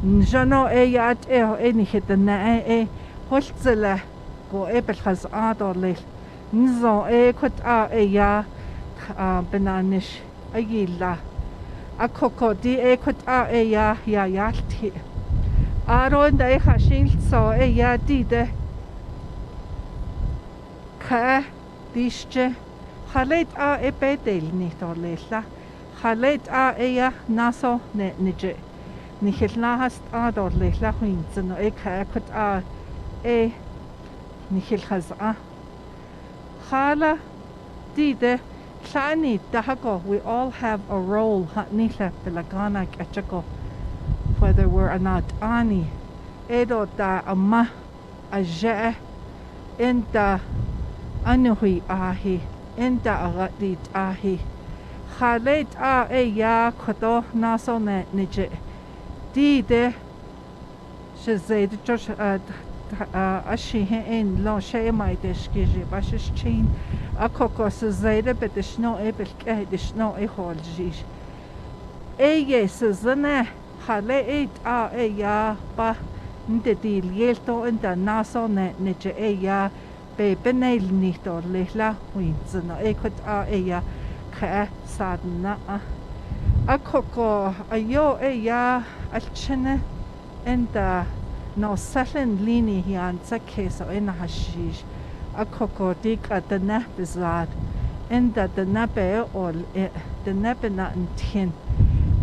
njano ya at eni hitana holzela go bel khaz adorle nzo kot ya benanish ayila akoko di kot ya yalti aron da khashil so ya dide ka dishche khalet bedel ni torlela khalet ya naso ne nije ni khilna hast adorlela khinzno ka kot ni khil khaza khala dide Shani dahago, we all have a role hatnila belagana kachako, whether we're anat ani, edo da amma aje, inda anuhi ahi, inda agadit ahi, khalet ya kodo naso ne nije, dide shazaid josh ashihe in lo shay my deshkiji bashish chin akoko sazayda bedishno belke dishno holjish yes zana khale ya ba ndedil yelto inda naso ne nije ya be benel nicht or lehla winzna kot ya ka sadna akoko ayo ya alchene enda no salen lini hian keso ena hashish akoko dik at the napizad enda the nabe ol the nabena tin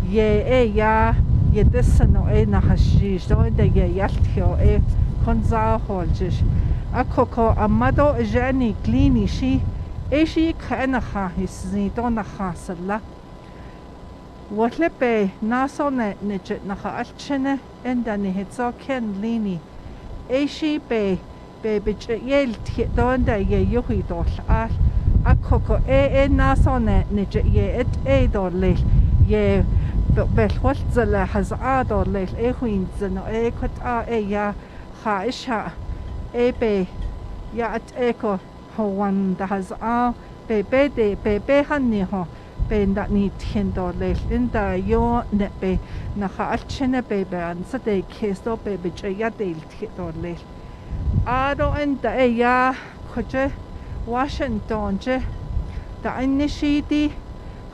ye ya ye desano ena hashish do enda ye yaltio konza holjish akoko amado jani glini shi shi kana ha hisni do na hasala Watlepe nasone nijet naha alchene enda ni hitso ken lini shi be biche yel donda ye yuhi dol al akoko nasone nijet ye do le ye belhwal zala has do le huin zano kot ya ha isha be ya at eko howan da has be hanni ho ben dat ni tiendo le inda yo ne be na ha alchene be an sa de kesto be ya del tiendo le ado inda ya koje Washington je da initiati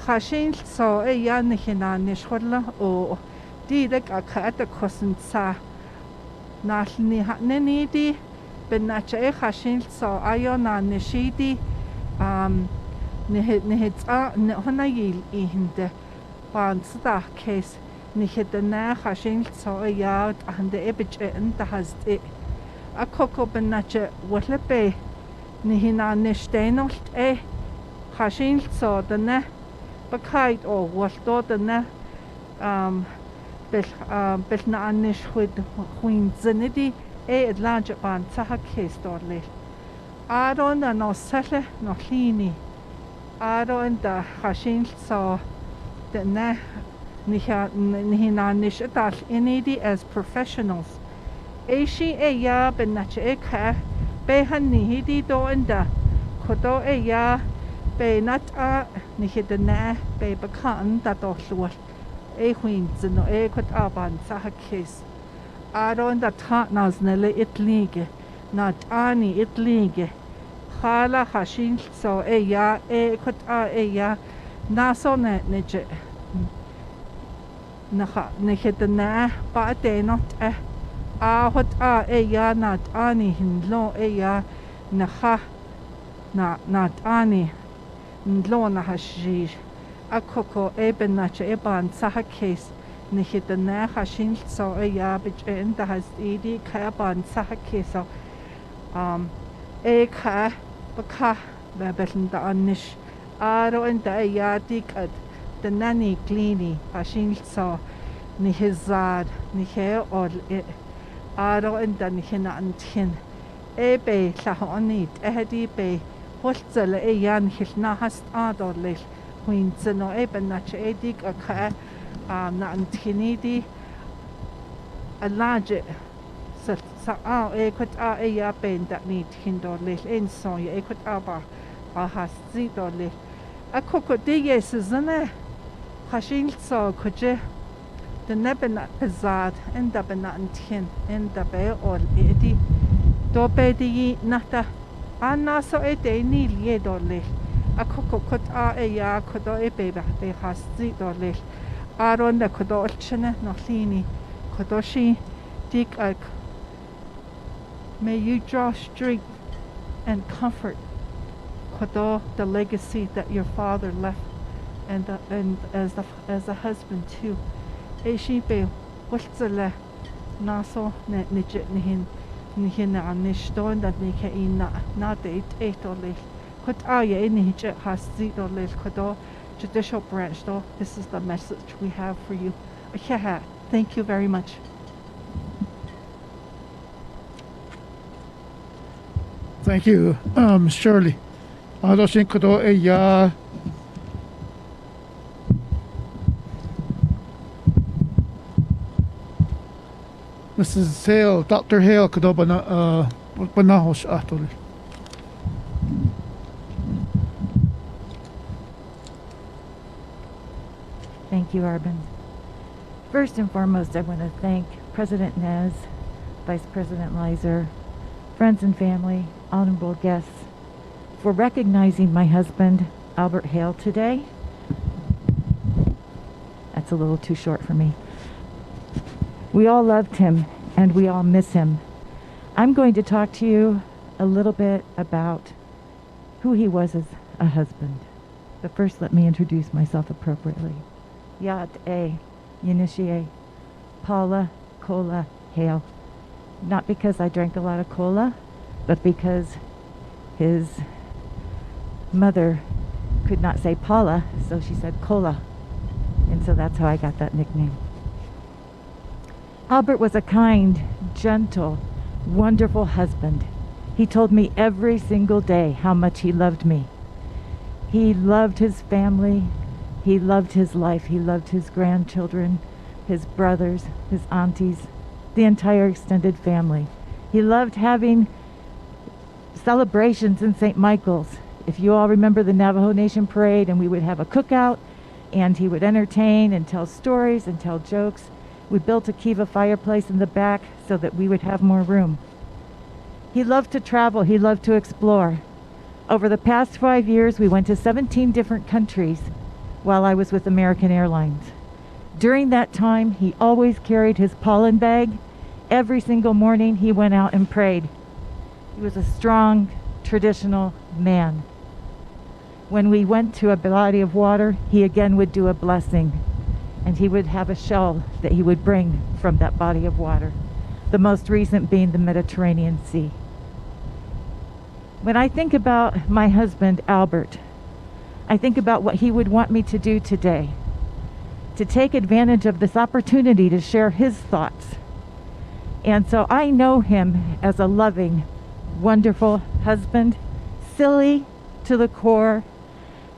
khashin so ya ne hina ne sholla o di de ka ta kosen sa na ni ha ne ni di ben na che khashin so ayo na ne shidi honna yil ihinde ban sda case ni hede na khashin so ya ande ebich enta has a koko benache walepe ni hina nestenolt khashin so de na bakait o walto de na bel na anish huin zinidi adlange ban saha case dorle aron no sele no lini aro enda khashin so the na nihinanish atal inidi as professionals shi ya benache ka be hanihidi do enda kodo ya be nat nihidana be bakan da do lwal huin zno kot aban saha case aro enda ta naznele itlige nat ani itlige Khala khashin so ya kot ya naso ne neje naha nehedana ba de not hot ya nat ani hinlo ya naha nat ani ndlo na hashish akoko benache ban saha case nehedana khashin so ya bichen da has idi ka ban saha case ka baka babeln da anish aro enda ya dikad the nani glini ashin so ni hizad ni he ol aro enda ni hina antin be llahonid ehdi be holzel yan hilna hast adorlil huin zeno benach edik ka na antinidi alaje sa kot ya ben dat ni hindo le en so ye kot ba has zi do le akoko de yes zane khashin so koje de nebena azad en da bena antin en da be ol edi do be di nata anna so de ni ye do le akoko kot ya kodo be be has zi do le aron da kodo chene no lini kodoshi dik may you draw strength and comfort kodo the legacy that your father left and as a husband too shi be wulzele naso ne nijit nihin anish don that ni ke ina na date etole kot ye ni hije has zidole kodo judicial branch do this is the message we have for you. Thank you very much. Thank you, Shirley. Adosin kodo ya Mrs. Hale, Dr. Hale kodo banahos atol. Thank you, Arben. First and foremost, I want to thank President Nez, Vice President Leiser, friends and family, honorable guests, for recognizing my husband, Albert Hale, today that's a little too short for me. We all loved him, and we all miss him. I'm going to talk to you a little bit about who he was as a husband. But first, let me introduce myself appropriately. Yat A, Yinishiye, Paula, Cola, Hale. Not because I drank a lot of cola, but because his mother could not say Paula, so she said Cola. And so that's how I got that nickname. Albert was a kind, gentle, wonderful husband. He told me every single day how much he loved me. He loved his family. He loved his life. He loved his grandchildren, his brothers, his aunties, the entire extended family. He loved having celebrations in St. Michael's. If you all remember the Navajo Nation Parade, and we would have a cookout, and he would entertain and tell stories and tell jokes. We built a kiva fireplace in the back so that we would have more room. He loved to travel. He loved to explore. Over the past 5 years, we went to 17 different countries while I was with American Airlines. During that time, he always carried his pollen bag. Every single morning, he went out and prayed. He was a strong, traditional man. When we went to a body of water, he again would do a blessing, and he would have a shell that he would bring from that body of water, the most recent being the Mediterranean Sea. When I think about my husband, Albert, I think about what he would want me to do today, to take advantage of this opportunity to share his thoughts. And so I know him as a loving, wonderful husband, silly to the core.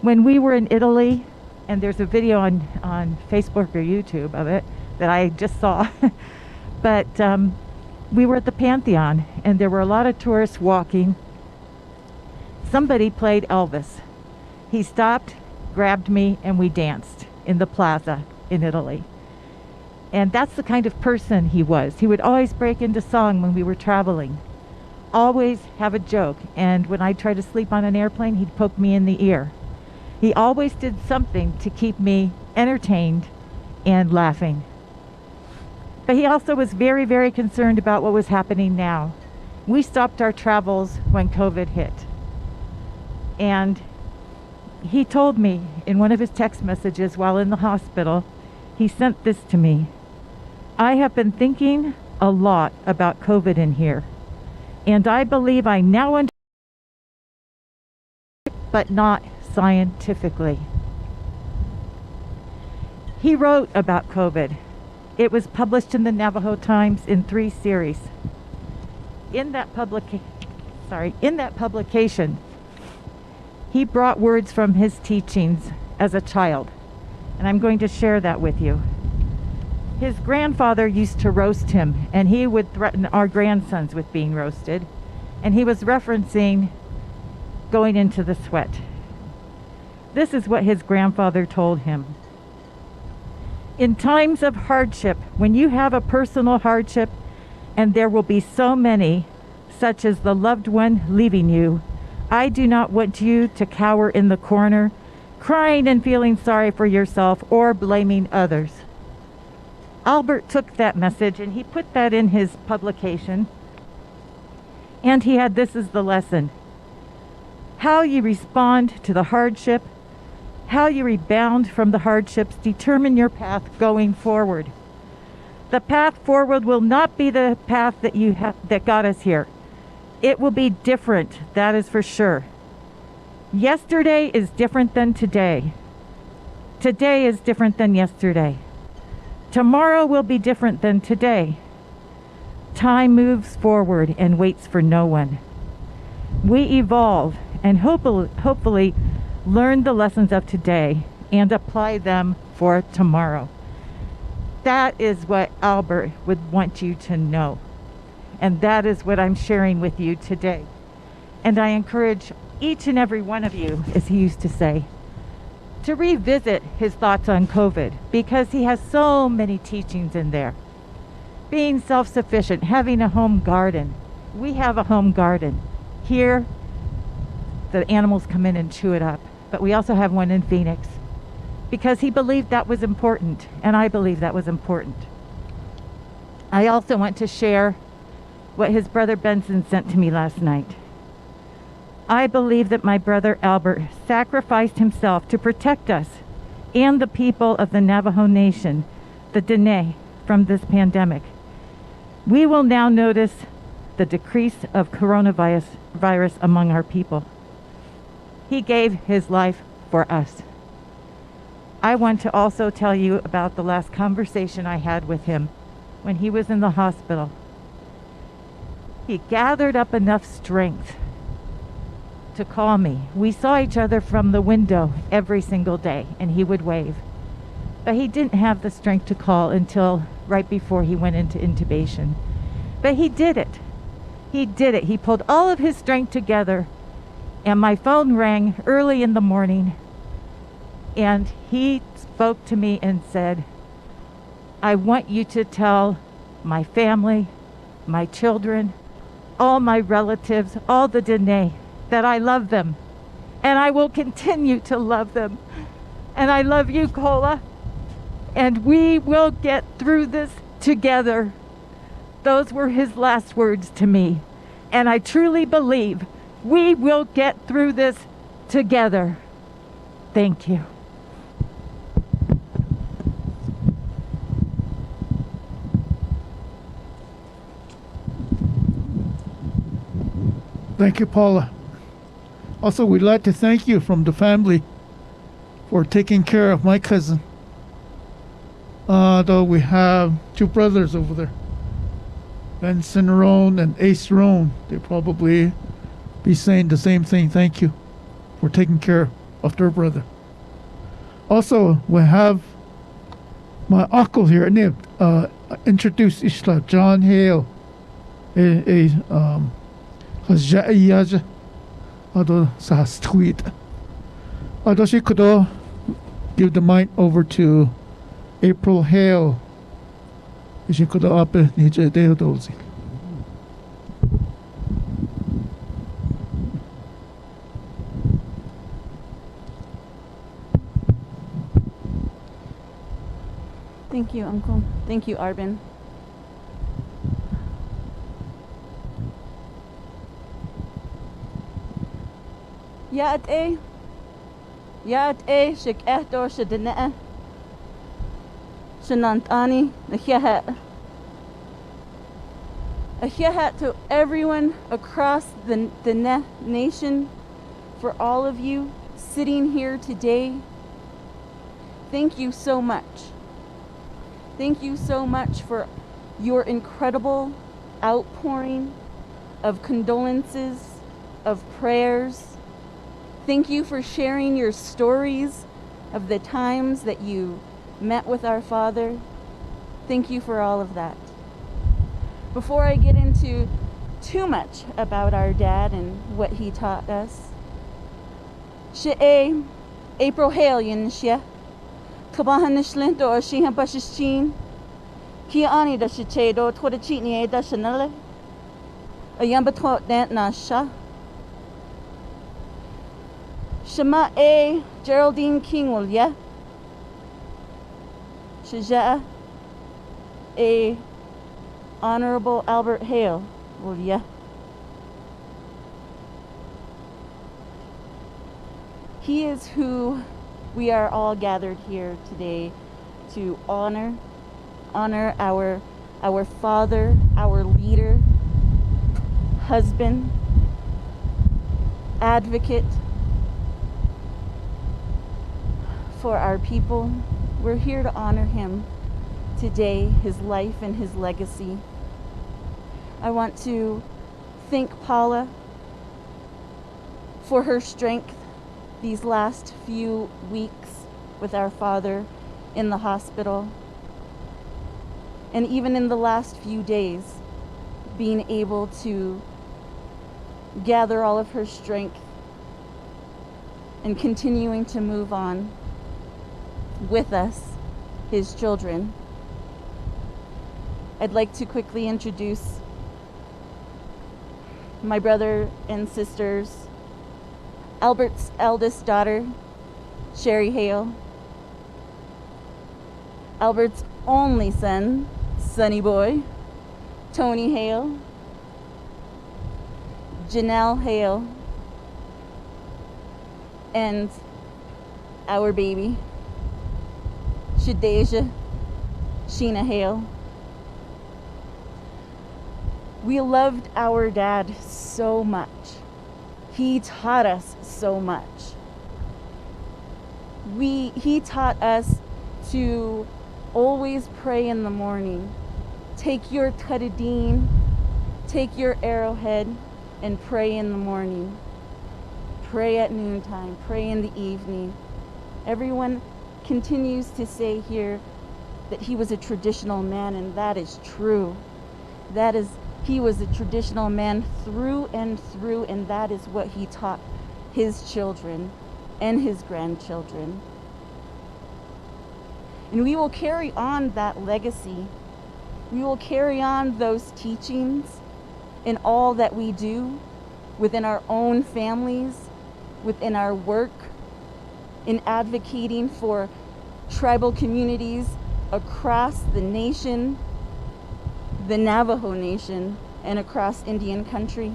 When we were in Italy, and there's a video on Facebook or YouTube of it that I just saw, but we were at the Pantheon, and there were a lot of tourists walking. Somebody played Elvis. He stopped, grabbed me, and we danced in the plaza in Italy. And that's the kind of person he was. He would always break into song when we were traveling, always have a joke. And when I tried to sleep on an airplane, he'd poke me in the ear. He always did something to keep me entertained and laughing. But he also was very, very concerned about what was happening now. We stopped our travels when COVID hit. And he told me in one of his text messages while in the hospital, he sent this to me. I have been thinking a lot about COVID in here, and I believe I now understand, but not scientifically. He wrote about COVID. It was published in the Navajo Times in 3 series. In that publication, he brought words from his teachings as a child, and I'm going to share that with you. His grandfather used to roast him, and he would threaten our grandsons with being roasted, and he was referencing going into the sweat. This is what his grandfather told him. In times of hardship, when you have a personal hardship, and there will be so many, such as the loved one leaving you, I do not want you to cower in the corner, crying and feeling sorry for yourself or blaming others. Albert took that message and he put that in his publication, and he had this as the lesson. How you respond to the hardship, how you rebound from the hardships determine your path going forward. The path forward will not be the path that got us here. It will be different, that is for sure. Yesterday is different than today. Today is different than yesterday. Tomorrow will be different than today. Time moves forward and waits for no one. We evolve and hopefully learn the lessons of today and apply them for tomorrow. That is what Albert would want you to know. And that is what I'm sharing with you today. And I encourage each and every one of you, as he used to say, to revisit his thoughts on COVID, because he has so many teachings in there. Being self-sufficient, having a home garden. We have a home garden. Here, the animals come in and chew it up. But we also have one in Phoenix. because he believed that was important, and I believe that was important. I also want to share what his brother Benson sent to me last night. I believe that my brother Albert sacrificed himself to protect us and the people of the Navajo Nation, the Dene, from this pandemic. We will now notice the decrease of coronavirus among our people. He gave his life for us. I want to also tell you about the last conversation I had with him when he was in the hospital. He gathered up enough strength to call me. We saw each other from the window every single day, and he would wave. But he didn't have the strength to call until right before he went into intubation. But he did it. He did it. He pulled all of his strength together, and my phone rang early in the morning, and he spoke to me and said, I want you to tell my family, my children, all my relatives, all the Dene, that I love them, and I will continue to love them. And I love you, Kola, and we will get through this together. Those were his last words to me, and I truly believe we will get through this together. Thank you. Thank you, Paula. Also, we'd like to thank you from the family for taking care of my cousin. Though we have two brothers over there, Benson Roan and Ace Roan. They probably be saying the same thing. Thank you for taking care of their brother. Also, we have my uncle here. Introduce Ishla John Hale. Hajaiyaja. Ado sahas tweet. Ado she could give the mic over to April Hale. She could up nije deodozi. Thank you, Uncle. Thank you, Arbin. Yaat shik ehto shadina shanantani nahiahat. A hiahat to everyone across the nation, for all of you sitting here today. Thank you so much. Thank you so much for your incredible outpouring of condolences, of prayers. Thank you for sharing your stories of the times that you met with our Father. Thank you for all of that. Before I get into too much about our dad and what he taught us, She'e April Hale yin shia. Kabahan nishlento or shihan bashishin. Kia ani da shichedo twada chitni da shanale. A yamba twat dant na sha. Shema Geraldine King will ya. Shaja Honorable Albert Hale will ya. He is who we are all gathered here today to honor our father, our leader, husband, advocate for our people. We're here to honor him today, his life and his legacy. I want to thank Paula for her strength these last few weeks with our father in the hospital, and even in the last few days, being able to gather all of her strength and continuing to move on with us, his children. I'd like to quickly introduce my brother and sisters, Albert's eldest daughter, Sherry Hale, Albert's only son, Sonny Boy, Tony Hale, Janelle Hale, and our baby, Shadeja Sheena Hale. We loved our dad so much. He taught us so much. He taught us to always pray in the morning. Take your tadadeen, take your arrowhead, and pray in the morning. Pray at noontime, pray in the evening. Everyone continues to say here that he was a traditional man, and that is true. He was a traditional man through and through, and that is what he taught his children and his grandchildren. And we will carry on that legacy. We will carry on those teachings in all that we do, within our own families, within our work, in advocating for tribal communities across the nation, the Navajo Nation, and across Indian country.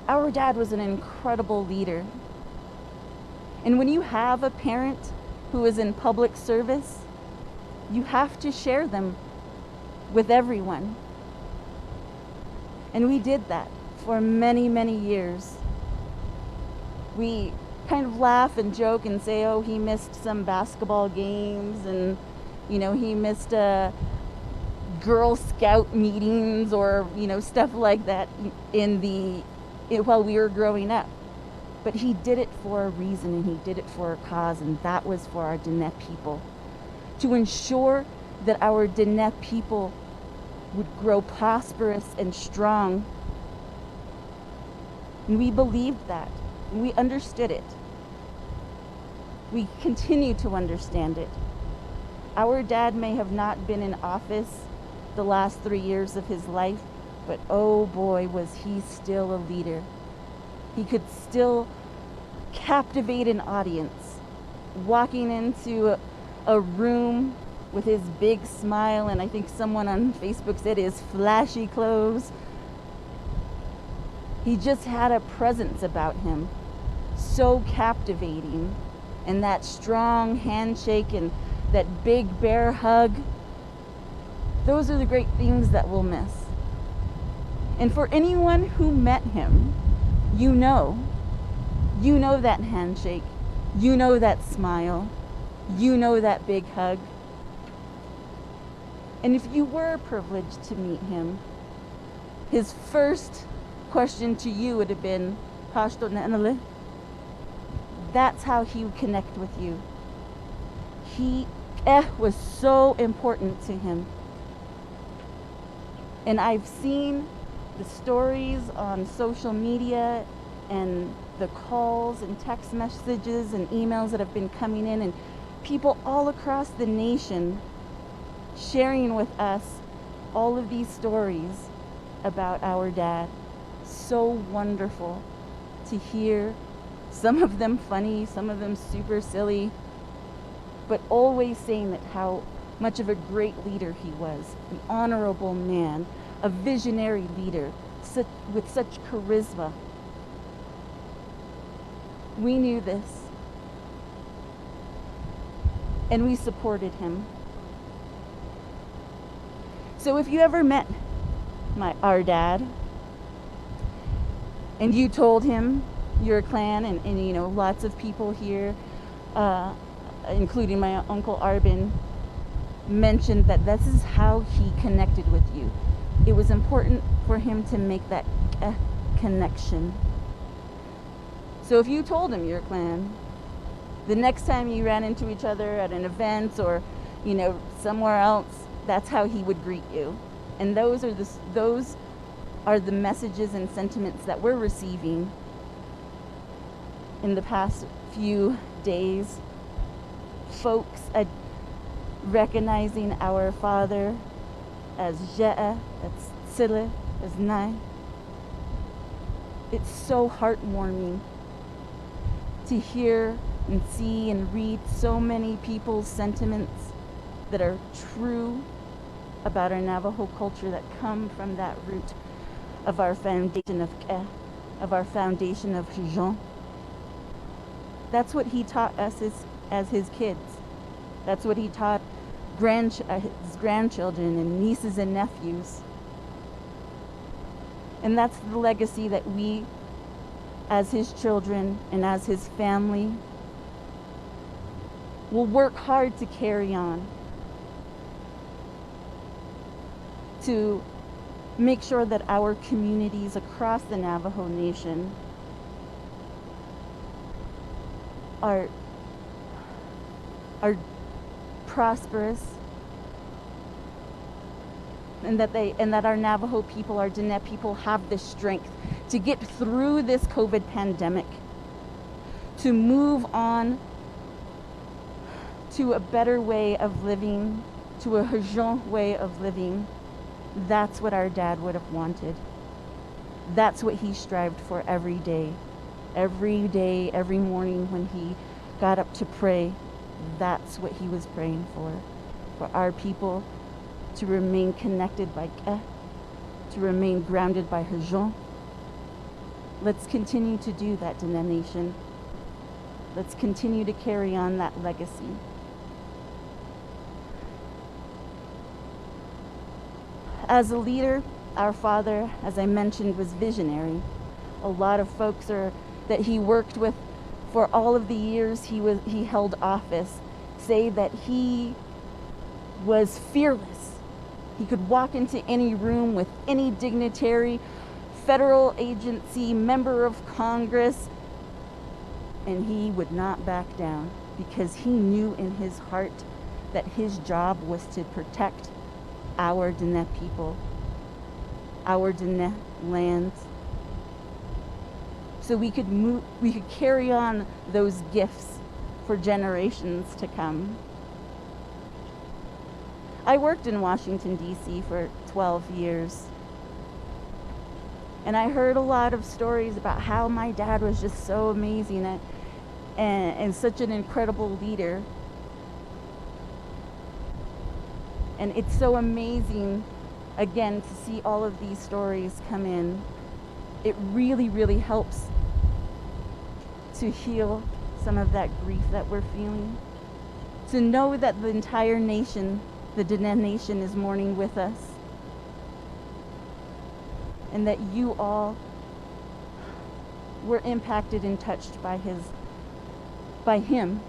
Our dad was an incredible leader. And when you have a parent who is in public service, you have to share them with everyone. And we did that for many, many years. We kind of laugh and joke and say, oh, he missed some basketball games, and he missed Girl Scout meetings, or stuff like that while we were growing up. But he did it for a reason, and he did it for a cause, and that was for our Diné people, to ensure that our Diné people would grow prosperous and strong. And we believed that, and we understood it. We continue to understand it. Our dad may have not been in office the last 3 years of his life, but oh boy, was he still a leader. He could still captivate an audience, walking into a room with his big smile, and I think someone on Facebook said his flashy clothes. He just had a presence about him, so captivating, and that strong handshake and that big bear hug. Those are the great things that we'll miss. And for anyone who met him, you know that handshake, you know that smile, you know that big hug. And if you were privileged to meet him, his first question to you would have been, "Pashto Nanale?" That's how he would connect with you. He was so important to him. And I've seen the stories on social media and the calls and text messages and emails that have been coming in, and people all across the nation sharing with us all of these stories about our dad. So wonderful to hear, some of them funny, some of them super silly, but always saying that how much of a great leader he was, an honorable man, a visionary leader, with such charisma. We knew this, and we supported him. So if you ever met our dad, and you told him your clan, and lots of people here, including my uncle Arbin, mentioned that this is how he connected with you. It was important for him to make that connection. So if you told him your clan, the next time you ran into each other at an event or somewhere else, that's how he would greet you. And those are the messages and sentiments that we're receiving in the past few days. Folks recognizing our father as Je'e, as Tsile, as Nai. It's so heartwarming to hear and see and read so many people's sentiments that are true about our Navajo culture, that come from that root of our foundation of our foundation of Jean. That's what he taught us as his kids. That's what he taught his grandchildren and nieces and nephews. And that's the legacy that we, as his children and as his family, will work hard to carry on, to make sure that our communities across the Navajo Nation are prosperous, and that our Navajo people, our Diné people, have the strength to get through this COVID pandemic, to move on to a better way of living, to a Hajan way of living. That's what our dad would have wanted. That's what he strived for every day, every morning when he got up to pray. That's what he was praying for our people to remain connected by Ke, to remain grounded by Hajan. Let's continue to do that, Diné Nation. Let's continue to carry on that legacy. As a leader, our father, as I mentioned, was visionary. A lot of folks that he worked with for all of the years he held office say that he was fearless. He could walk into any room with any dignitary, federal agency, member of Congress, and he would not back down, because he knew in his heart that his job was to protect our Diné people, our Diné lands, so we could carry on those gifts for generations to come. I worked in Washington, D.C. for 12 years, and I heard a lot of stories about how my dad was just so amazing and such an incredible leader. And it's so amazing, again, to see all of these stories come in. It really, really helps to heal some of that grief that we're feeling. To know that the entire nation, the Diné Nation, is mourning with us. And that you all were impacted and touched by him.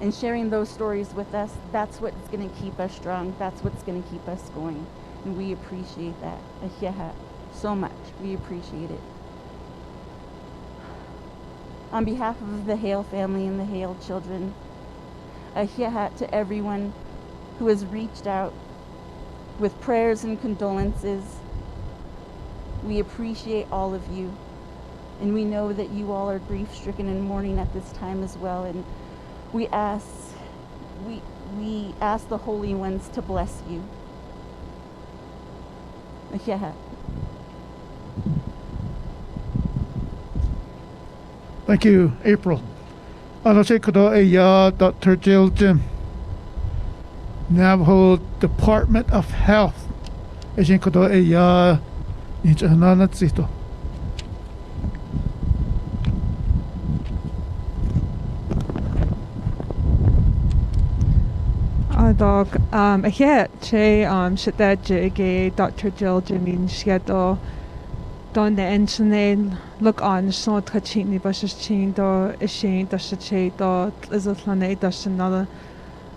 And sharing those stories with us, that's what's going to keep us strong. That's what's going to keep us going. And we appreciate that. Ahiaha, so much. We appreciate it. On behalf of the Hale family and the Hale children, ahiaha to everyone who has reached out with prayers and condolences. We appreciate all of you. And we know that you all are grief-stricken and mourning at this time as well. And we ask the holy ones to bless you. Ahiaha. Thank you, April. Dr. Jill Jim, Navajo Department of Health. Dog ahiet che shita jige Dr. Jill Jimin Shiedo don the enchine look on so kachini bashes chin do ishin da che do izotlane da shanala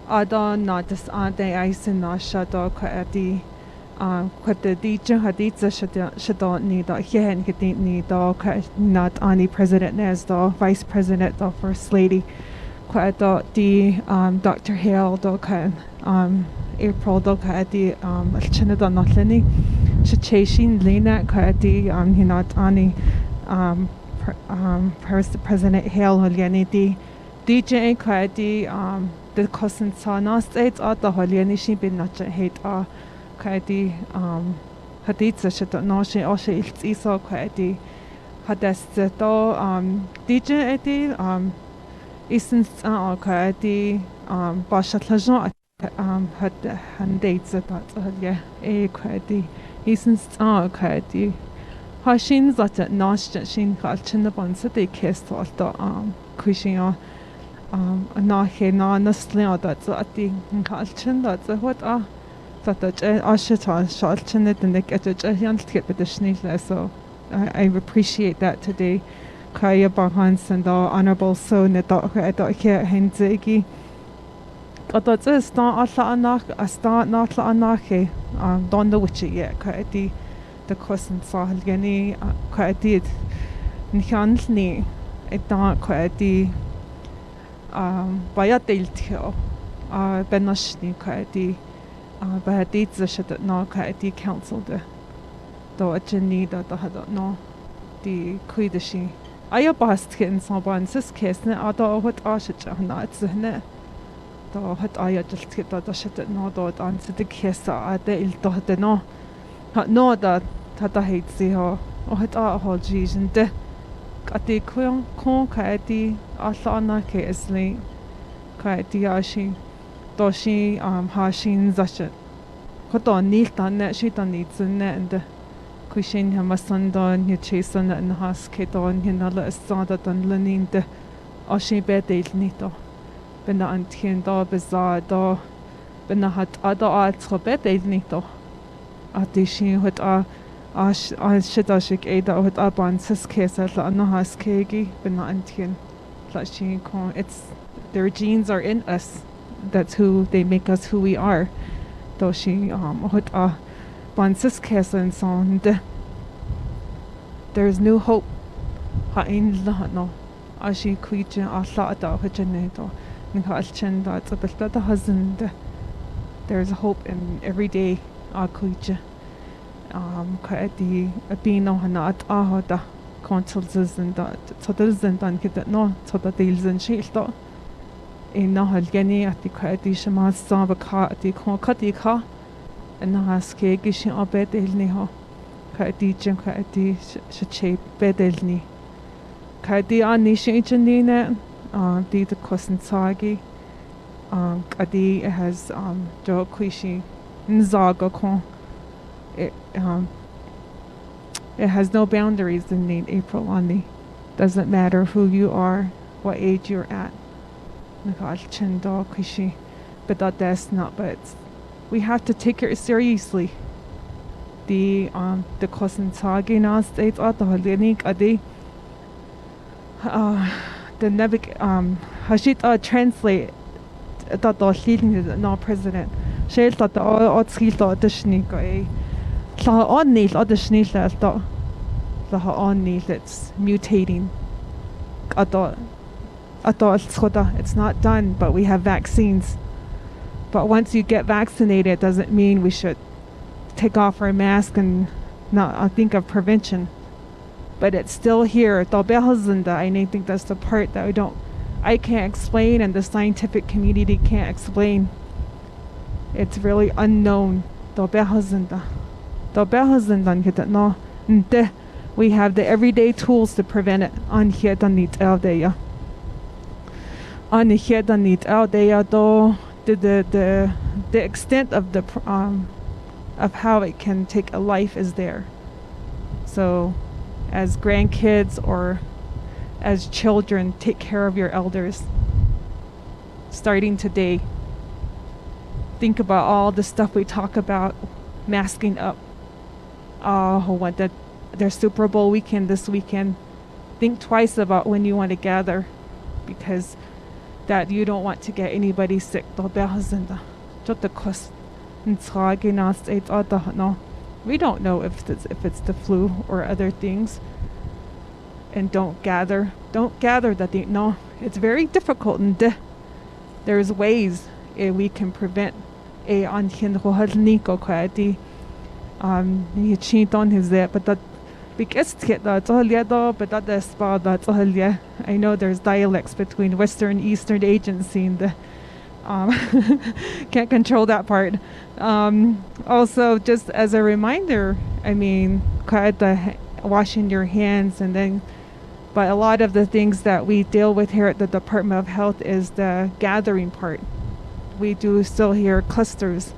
adon not this ante isen na shadow kati kwate di jahaditza shadon ni do hen kiti ni do not ani president as do vice president do first lady Kwato di Dr. Hale do April do di Chinada Notlini Shachin Lena di Hinat Ani President Hale Holiani di DJ di the cousin Sana states at the Holiani she been not hate di Haditza Shato Noshi Oshi Iso di Hadesta do DJ di Isn't Kadi Bashatlajon had hand dates at that Kadi. Isn't Kadi. Hashin that Nash Shin Kalchin upon City Kest or the Kushing Nahe na Naslia that's a thing in Kalchin that's a what that Ashita Shalchin it and they get a giant tip with the Schnitler. So I appreciate that today. Kaya Bahans and the honorable son at the here Henzegi. But that's a start a start not Anake, don't know which yet. Kaiti the cousin Sahagani, Kaiti Nhanni, a dark Kaiti Bayatiltio, Benashni Kaiti, Bayaditza shut at no Kaiti council the Jenny that I don't know the Kuidashi. I bast in someone says case, other what Ashit, not the hat I just get that shit no dot answer the case at the il dot the no. No that Tata hates the ho or hat our whole G's and the at the con kaiti Asana Kaisli Kaiti Ashi Doshi Hashin Zashet. What on need done that she done needs in that and the Kushin Hamasandon, you chase on and has Kedon, you know, let us start at on Lenin the Oshi bed nito. Bina antien da bizarre da bina hat ada arts robet nito. Addition with shit ada with aban sis case at la has kegi bina antien. It's their genes are in us. That's who they make us who we are. Though she with Bansis Kesson song there's new hope. Hain no Ashi Quijin Aslata Hajanato Nikachin that's a bit the husband. There's hope in every day Akuija. Kaeti Abino Hanat Ahoda consuls and that so doesn't get no so that deals and shilto. In Nahalgeni at the Kaeti Shamas Sabaka at the Konkatika. And has Kegish or Bedelni ho. Kaiti Jim Kaiti Shape Bedelni. Kaiti Anisha Janina, the cousin Sagi. Kadi has Jo Quishi Nzaga Kon. It has no boundaries in the April on the doesn't matter who you are, what age you're at. Nakal Chendo Quishi. But that's not but it's we have to take it seriously. The cousin Sagi now states the Holinik Adi the Nebik Hashit translate that the leading no president. Shell that the Otskilto Dishnika Tla on Nil or the Schnitler the on Nil that's mutating. It's not done, but we have vaccines. But once you get vaccinated, it doesn't mean we should take off our mask and not think of prevention. But it's still here. I think that's the part that I can't explain and the scientific community can't explain. It's really unknown. We have the everyday tools to prevent it. The extent of of how it can take a life is there. So as grandkids or as children, take care of your elders. Starting today, think about all the stuff we talk about, masking up. Their Super Bowl weekend this weekend. Think twice about when you want to gather, because that you don't want to get anybody sick. We don't know if it's the flu or other things. And don't gather that no, it's very difficult and there's ways we can prevent I know there's dialects between Western and Eastern agency and can't control that part. Also, just as a reminder, I mean, washing your hands and then But a lot of the things that we deal with here at the Department of Health is the gathering part. We do still hear clusters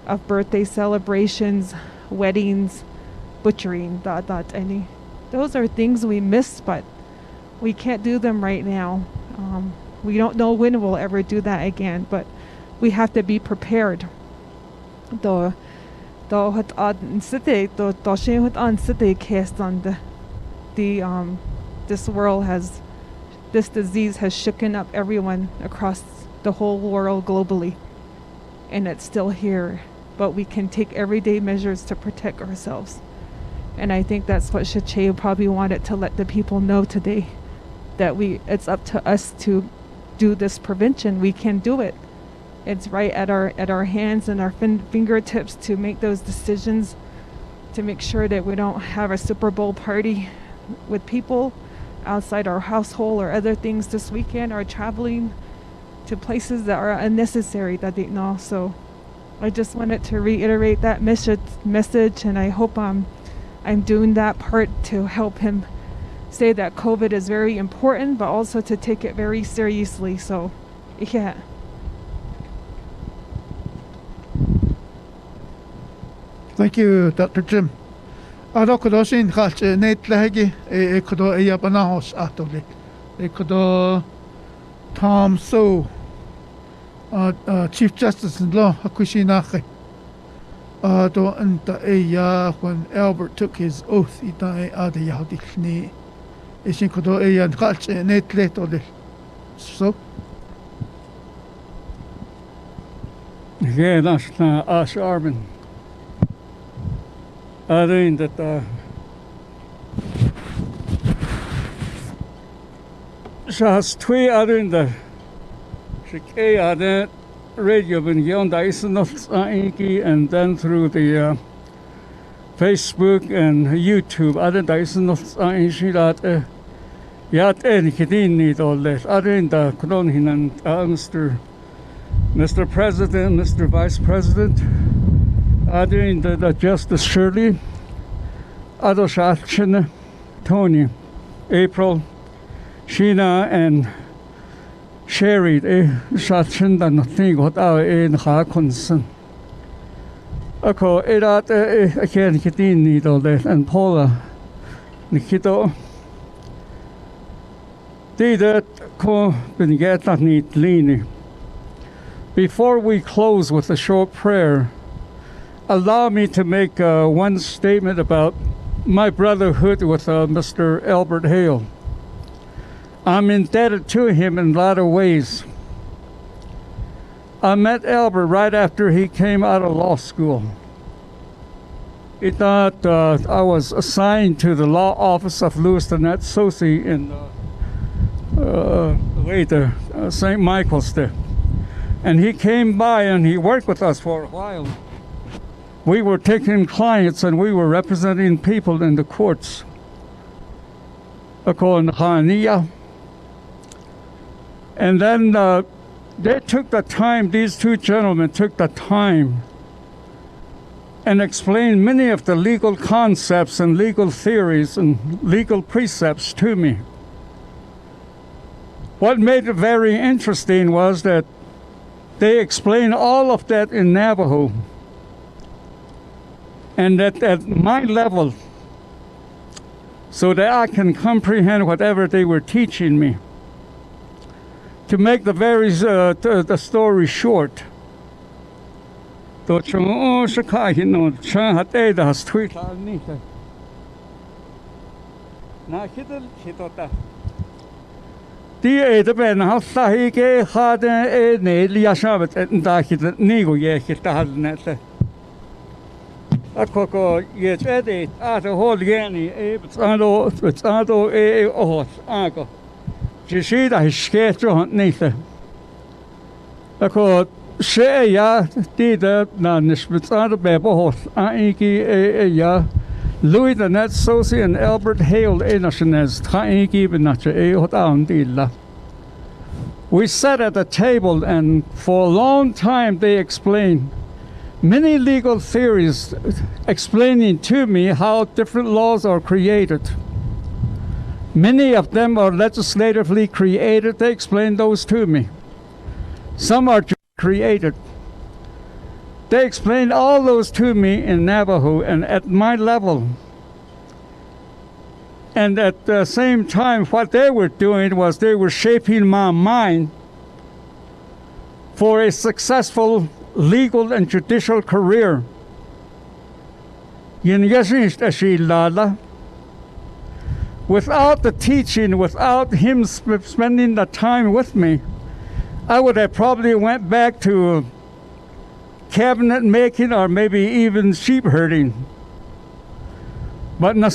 of birthday celebrations, weddings, butchering, any. Those are things we miss, but we can't do them right now. We don't know when we'll ever do that again, but we have to be prepared. This disease has shooken up everyone across the whole world globally, and it's still here, but we can take everyday measures to protect ourselves. And I think that's what Shache probably wanted to let the people know today, that it's up to us to do this prevention. We can do it. It's right at our hands and our fingertips to make those decisions, to make sure that we don't have a Super Bowl party with people outside our household or other things this weekend, or traveling to places that are unnecessary that they know. So I just wanted to reiterate that message, and I hope I'm doing that part to help him say that COVID is very important, but also to take it very seriously. So, yeah. Thank you, Dr. Jim. Kodosin khalch net lagi kodo ya banahos atole. Kodo Tom So Chief Justice in law hakushinache. Do anta ya when Albert took his oath ita ade yahdikni. Ishin kodo ya khalch net letole. So yeah, that's Ash Armin. I think that has twee in the Shikay radio when yon and then through the Facebook and YouTube that yat en kidini all that in the Kronin and Mr. President, Mr. Vice President, in the Justice Shirley, Adosha Tony, April, Sheena, and Sherry, Shachin, and nothing what our in Hakonson. Ako, Edat, again, Kitini, all that, and Paula, Nikito. Did that co Benigeta need Lini. Before we close with a short prayer, allow me to make one statement about my brotherhood with Mr. Albert Hale. I'm indebted to him in a lot of ways. I met Albert right after he came out of law school. He thought I was assigned to the law office of Louis Danette Sosi in St. Michael's there. And he came by and he worked with us for a while. We were taking clients and we were representing people in the courts. And then they took the time, these two gentlemen took the time and explained many of the legal concepts and legal theories and legal precepts to me. What made it very interesting was that they explained all of that in Navajo. And that at my level, so that I can comprehend whatever they were teaching me. To make the story short, Akoko yet edit at a whole yanny, it's ado ago. Jishida his sketcher on neither. Ako share ya did na nispitsado bebo aiki ya Louis Danette Sosi and Albert Hale Enashanes Taiki Benacha Dilla. We sat at the table and for a long time they explained many legal theories, explaining to me how different laws are created. Many of them are legislatively created. They explain those to me. Some are created. They explained all those to me in Navajo and at my level. And at the same time, what they were doing was they were shaping my mind for a successful legal and judicial career. Without the teaching, without him spending the time with me, I would have probably went back to cabinet making or maybe even sheep herding. But I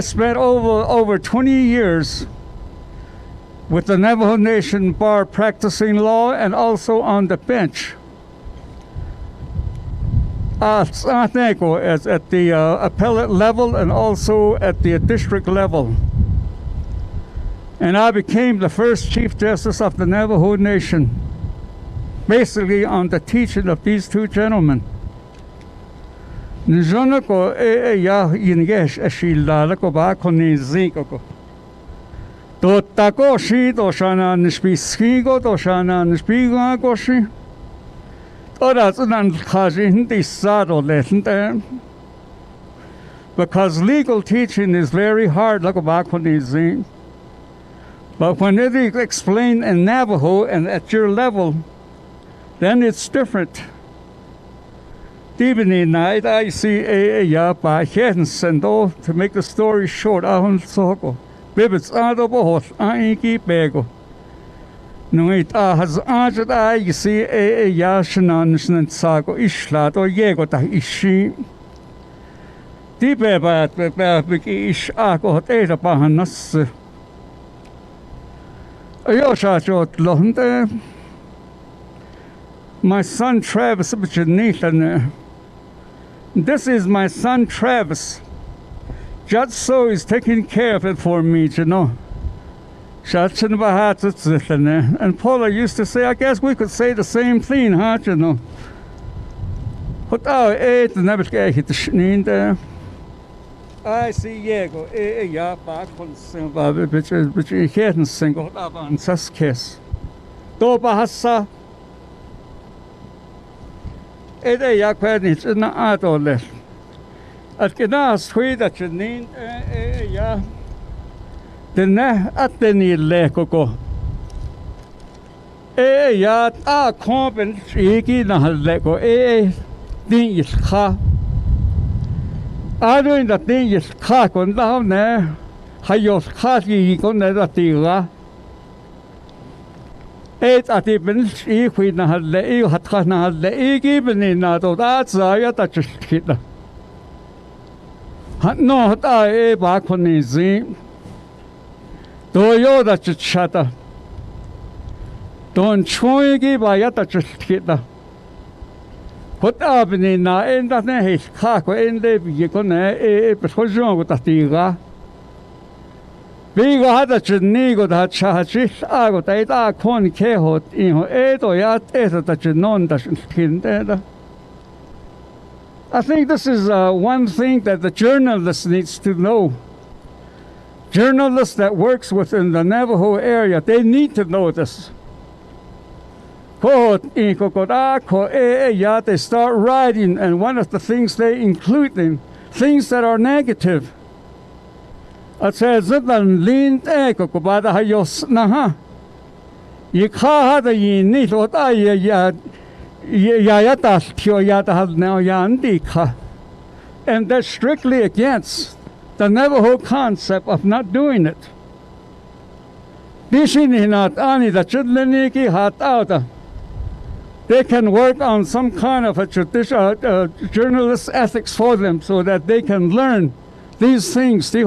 spent over 20 years with the Navajo Nation bar practicing law and also on the bench. As at the appellate level and also at the district level. And I became the first Chief Justice of the Navajo Nation, basically on the teaching of these two gentlemen. Because legal teaching is very hard, but when it is explained in Navajo and at your level, then it's different. Even night, I see to make the story short, Bibits Bego. No, it has answered. I see a Yashanan Sago Ishlat or Yegota Ishi. Deep about Ish Ako Eta Bahanas. My son Travis, this is my son Travis. Just so is taking care of it for me, you know. And Paula used to say, I guess we could say the same thing, huh, you know. I see Yego, ya back on which you can't single up on Saskis. Do Bahasa Ede Yaquanich in the Adole. At Gina sweet that you need ya. The ne at the need Lekoko. Ya, compen, Iki, Nahaleko, Ding is ha. I doing the thing is cock on down there. Hayos cocky on the tira. Eight at the bench, we had the ear had the given in that. That's I touch it. Not I back on his zinc. Do you that you shatter? Don't try give I touch it. Put up in the end of the his cock in the Yukon, Projon with a tiga. Big had a chinigo that charges, I got 8 corn kehot in her 8 or yet that you know that skin there. I think this is one thing that the journalist needs to know. Journalists that works within the Navajo area, they need to know this. They start writing, and one of the things they include in things that are negative. It says that lean naha. You can't need what I and that's strictly against the Navajo concept of not doing it. They can work on some kind of a journalist ethics for them so that they can learn these things. I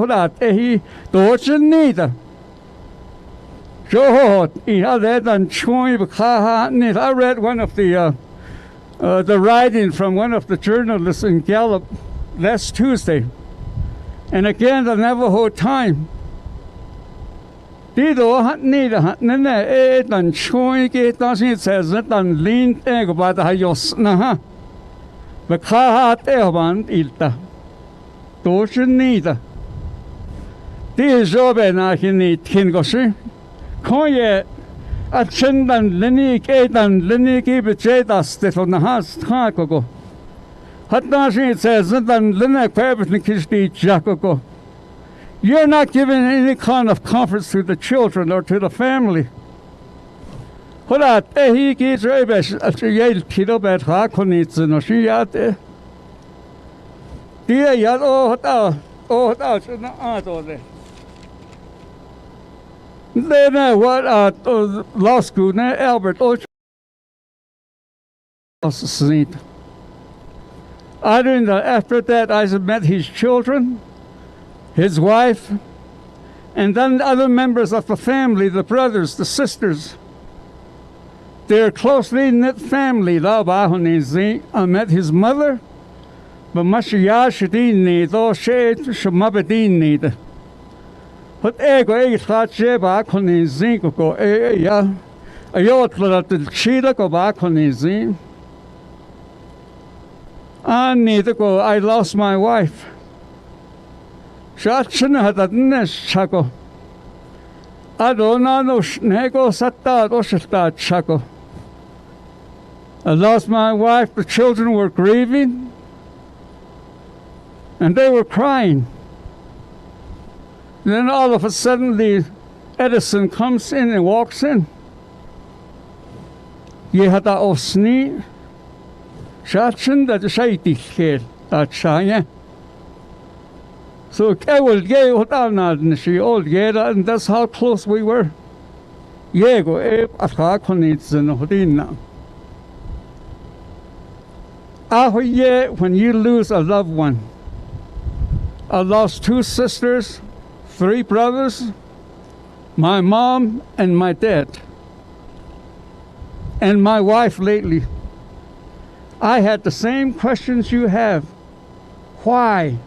read one of the writing from one of the journalists in Gallup last Tuesday. And again, the Navajo Time. Dido hat neither hat nene dan choi get doesn't says that dan lean egg about the hayos naha. But hat ilta. 都是你的。第九遍那些你听过是，可也啊，真的你给的你给不接的，是的，那哈是他个个，他当时在真的你快不你开始的加个个。You're not giving any kind of comfort to the children or to the family. 后来，he gives a best,也提到白他可能只能是要的。第二要到是那安多的。Then what law school 呢 Albert 都是的。After that, I met his children, his wife, and then other members of the family, the brothers, the sisters. They're a closely knit family. I met his mother, but Mashiyashidini, though she Shamabadini. But ego thought Jeba Konizinko, a yotla the Chida go back on his zine. I need to go. I lost my wife. Shachina had a chaco. I don't know, Nego Sata, Oshata chaco. I lost my wife, the children were grieving, and they were crying. Then all of a sudden, the Edison comes in and walks in. Yehata Osni. Shachin that shaiti kid that shaya. So I will get what I'm not in she old yeda, and that's how close we were. Yego akonits and hodina. When you lose a loved one. I lost 2 sisters, 3 brothers, my mom and my dad, and my wife lately. I had the same questions you have. Why?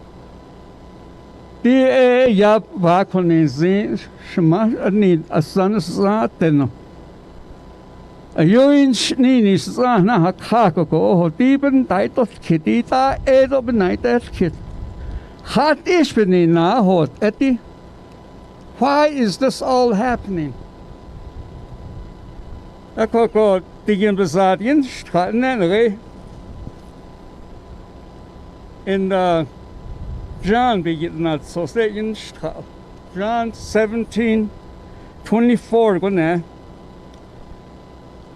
Ya va con shema need a son sateno. A yoinch nini sana hakako ho deepen title kitita edo benight that kid. Hat is benina hot eti. Why is this all happening? Akoko digin besadian straten in John begin not so in John 17:24 gonna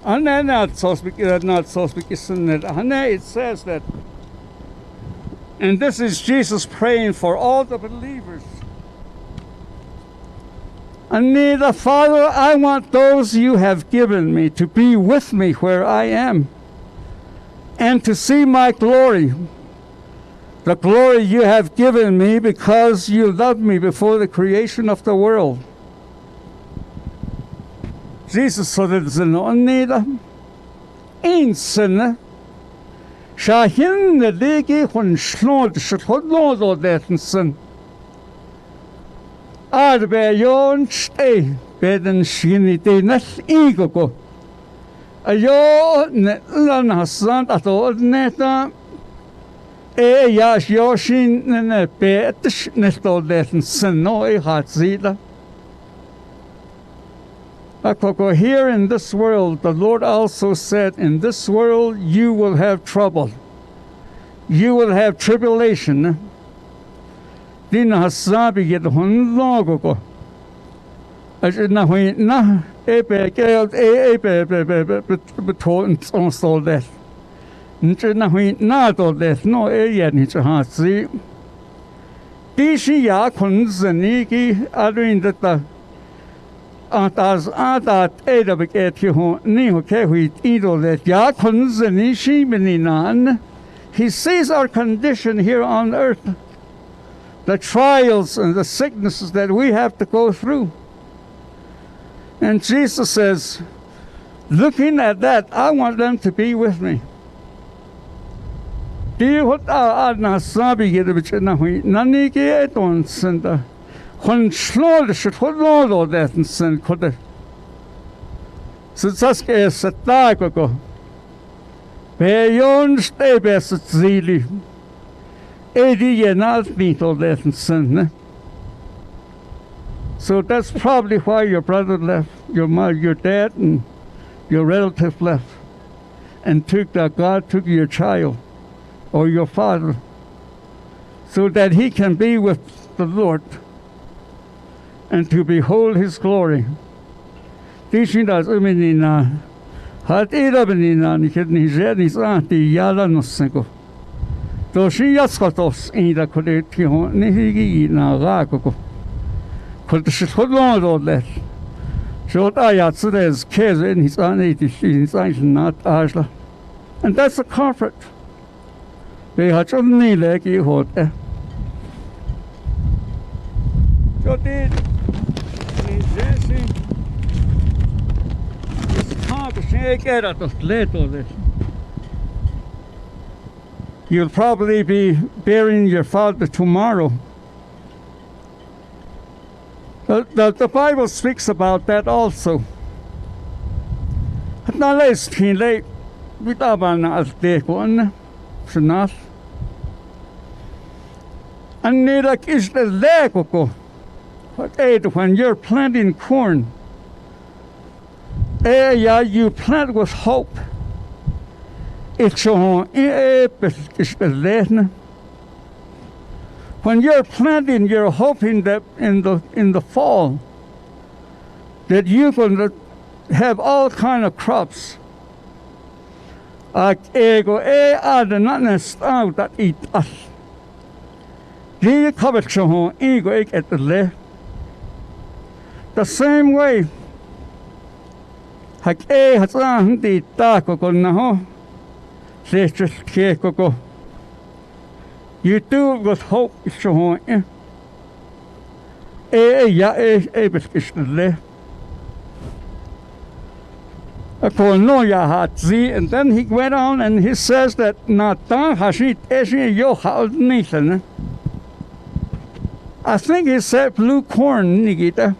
and then not so speak it says that, and this is Jesus praying for all the believers. And the Father, I want those you have given me to be with me where I am, and to see my glory, the glory you have given me because you loved me before the creation of the world. Jesus said it's an onida. Ein sinne. Shahin the legi when slod should hold no that and sin. Arbe yon stay beden shini de net ego. Ayo net lan hasan at all neta. Yash yoshin ne bet net all that and sin no hat zida. Here in this world, the Lord also said, in this world you will have trouble. You will have tribulation. Din hasabi get hun logo. As na hui na ebe geld ebe beton on sol death. Nche na hui na do death no yen ni ha si. Di shi ya kun zeniki aduin that Adat Edabek Nihoke idol that Yakons and Ishimininan. He sees our condition here on earth, the trials and the sicknesses that we have to go through. And Jesus says, looking at that, I want them to be with me. Do you what Nasabi get a bit Nani get on Senda? When slowly should hold all that and send could so that's a satako. Beyon stay best at Zili. So that's probably why your brother left, your mother, your dad, and your relative left, and God took your child or your father, so that he can be with the Lord and to behold his glory. Teaching us, had Irabenina, Nikednis Auntie Yala Nosenko. Doshi Yaskatos in the Kodetio, Nihigi Nagako. Could the Shithodon or less. Short Ayatsudes cares in his unative in not Ashla. And that's the comfort. They had only like you hold. So did Jesse. You'll probably be burying your father tomorrow. The Bible speaks about that also. When you're planting corn, you plant with hope. When you're planting, you're hoping that in the fall that you're going to have all kind of crops. The same way, you do it with hope. And then he went on and he says that I think he said blue corn, Nikita.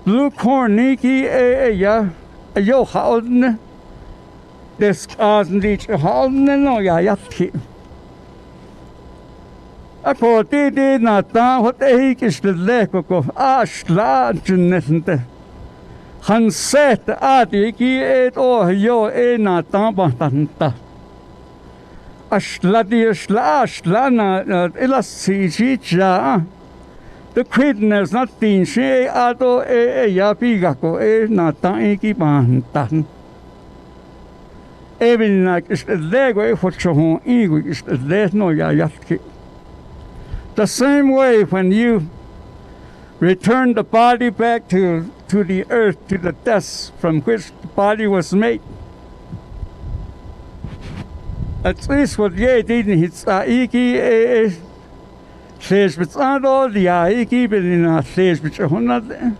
Blue corn, Niki, yo, Halden. This Asnich Halden, no, Yaki. A quarter did not down what the is the leg of Ash large and Han set Adiki ate or yo, not down, but Ashladi slash lana elasticity. The queen has not been she ado yapigaco not tanky bantan. Even like is the leg way for Chahon Eagle is the leg no yayaki. The same way when you return the body back to the earth, to the dust from which the body was made. At least what ye didn't hit Iki says, but not all the Iki, but in a says, which are not there.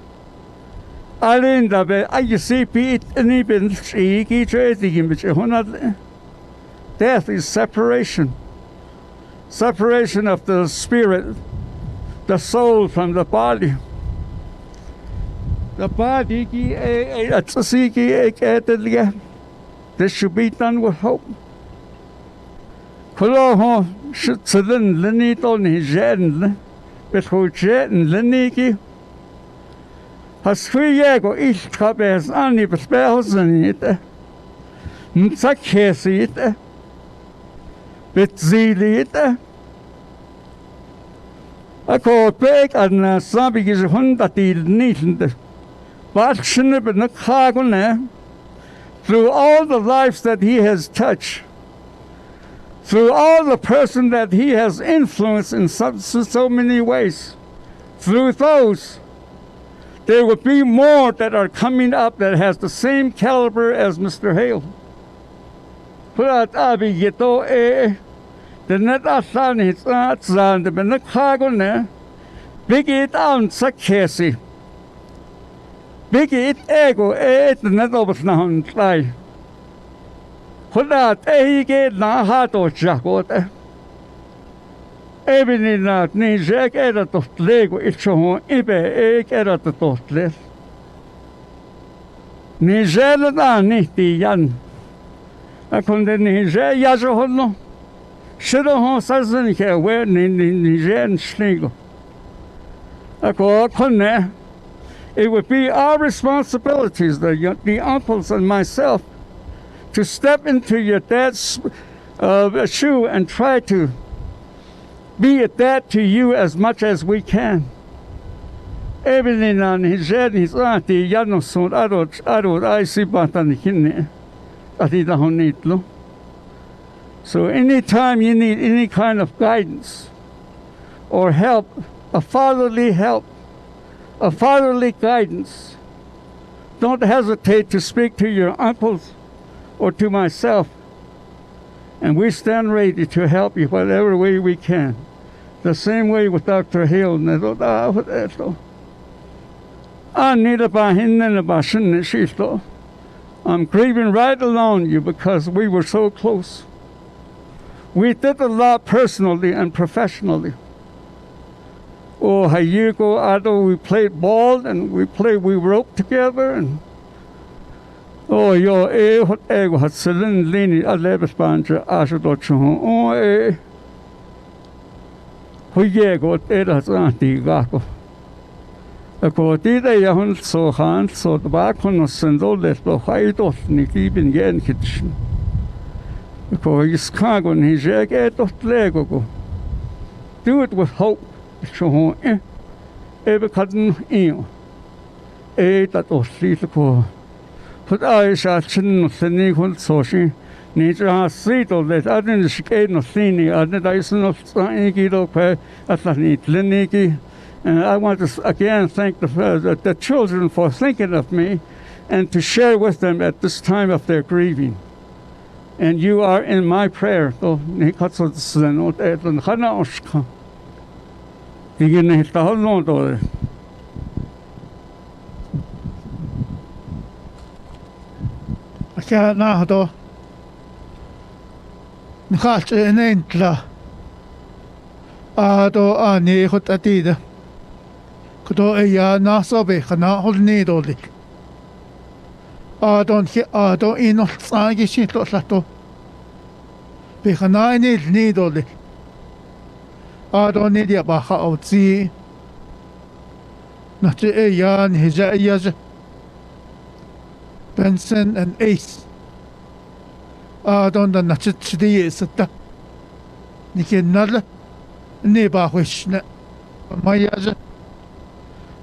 I didn't have I see Pete and even Iki trading, which are not there. Death is separation. Separation of the spirit, the soul from the body. The body, this should be done with hope. Koloho should sudden Lenny on his jen, but who jet and Lenny has 3 years each cup as only but spells in it. Such as it, but zeal it. I call back and something is 100 needn't. But shouldn't be not through all the lives that he has touched. Through all the person that he has influenced in so many ways, through those, there will be more that are coming up that has the same caliber as Mr. Hale. The net asan his zan the benakagone, big it on sakesi. Big it ego the net of now try. Put that get na hat or jacote. Even in that Nijak edit of Lego, it's on Ibe edit of less. Nijela niti yan. I couldn't Nijay Yazohono. Shida ho sazin ke we ni jen slingo. It would be our responsibilities, the uncles and myself, to step into your dad's shoe and try to be a dad to you as much as we can. Everything on his head, his auntie, Yanosson, I see Batanikine, Atidahonitlo. So anytime you need any kind of guidance or help, a fatherly guidance, don't hesitate to speak to your uncles or to myself, and we stand ready to help you whatever way we can. The same way with Dr. Hale. I'm grieving right along you because we were so close. We did a lot personally and professionally. Oh, a year ago, we played ball and we roped together, and oh, what had Celine Lini a lebes banja ashodochon. Oh, Huyego eras antigaco. A quotida yahun so hand, so the back on us and all that, but why don't you keep in yen kitchen? Because he's cargo and he's egg at lego. Do it with hope. So, every cotton in that was little. But I shall chin sending one social. Nature has seat of that. I didn't skate no thing. I didn't listen of Saniki, at the neat Liniki. And I want to again thank the children for thinking of me and to share with them at this time of their grieving. And you are in my prayer. Kaya na to nakacheenentla ato ani hot atida kudo ya nasobe kana holni doli adon hi ado ino tsagi shito lato be kana ni doli adon ni dia ba ha ozi na te ya ni ja ya Benson and Ace. Don't the Nachidi is at the Nikinala Neba Wishna Mayaja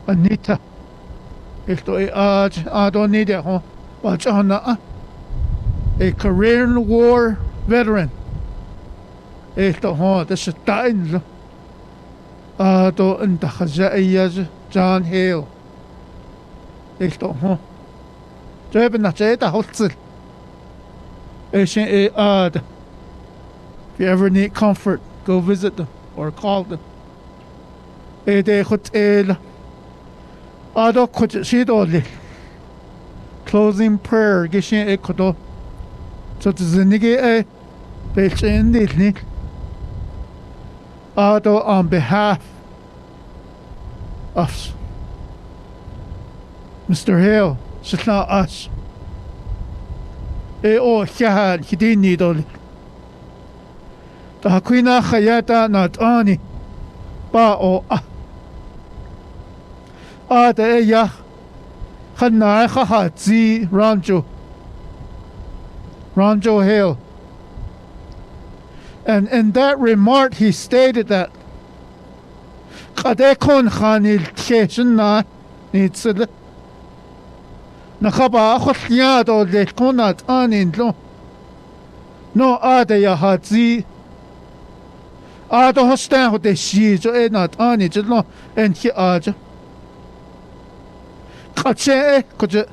Anita. If to I don't need it, watch on a Korean War veteran. If the home, the Shatain Ado and the Hazayaj John Hale. If the home. If you ever need comfort, go visit them or call them. Closing prayer. On behalf of Mr. Hale. It's not us. Shahad, he didn't need all. The Hakwina Hayata not ani. Ba o the ya Hana Hahatzi Ranjo Hale. And in that remark he stated that Kadekon Khanil Cheshna needs a Nakaba Hosniado de Konat Anin no Adaya Hadzi Ado Hostan de Shijo not Anijlo and he Aja Kache could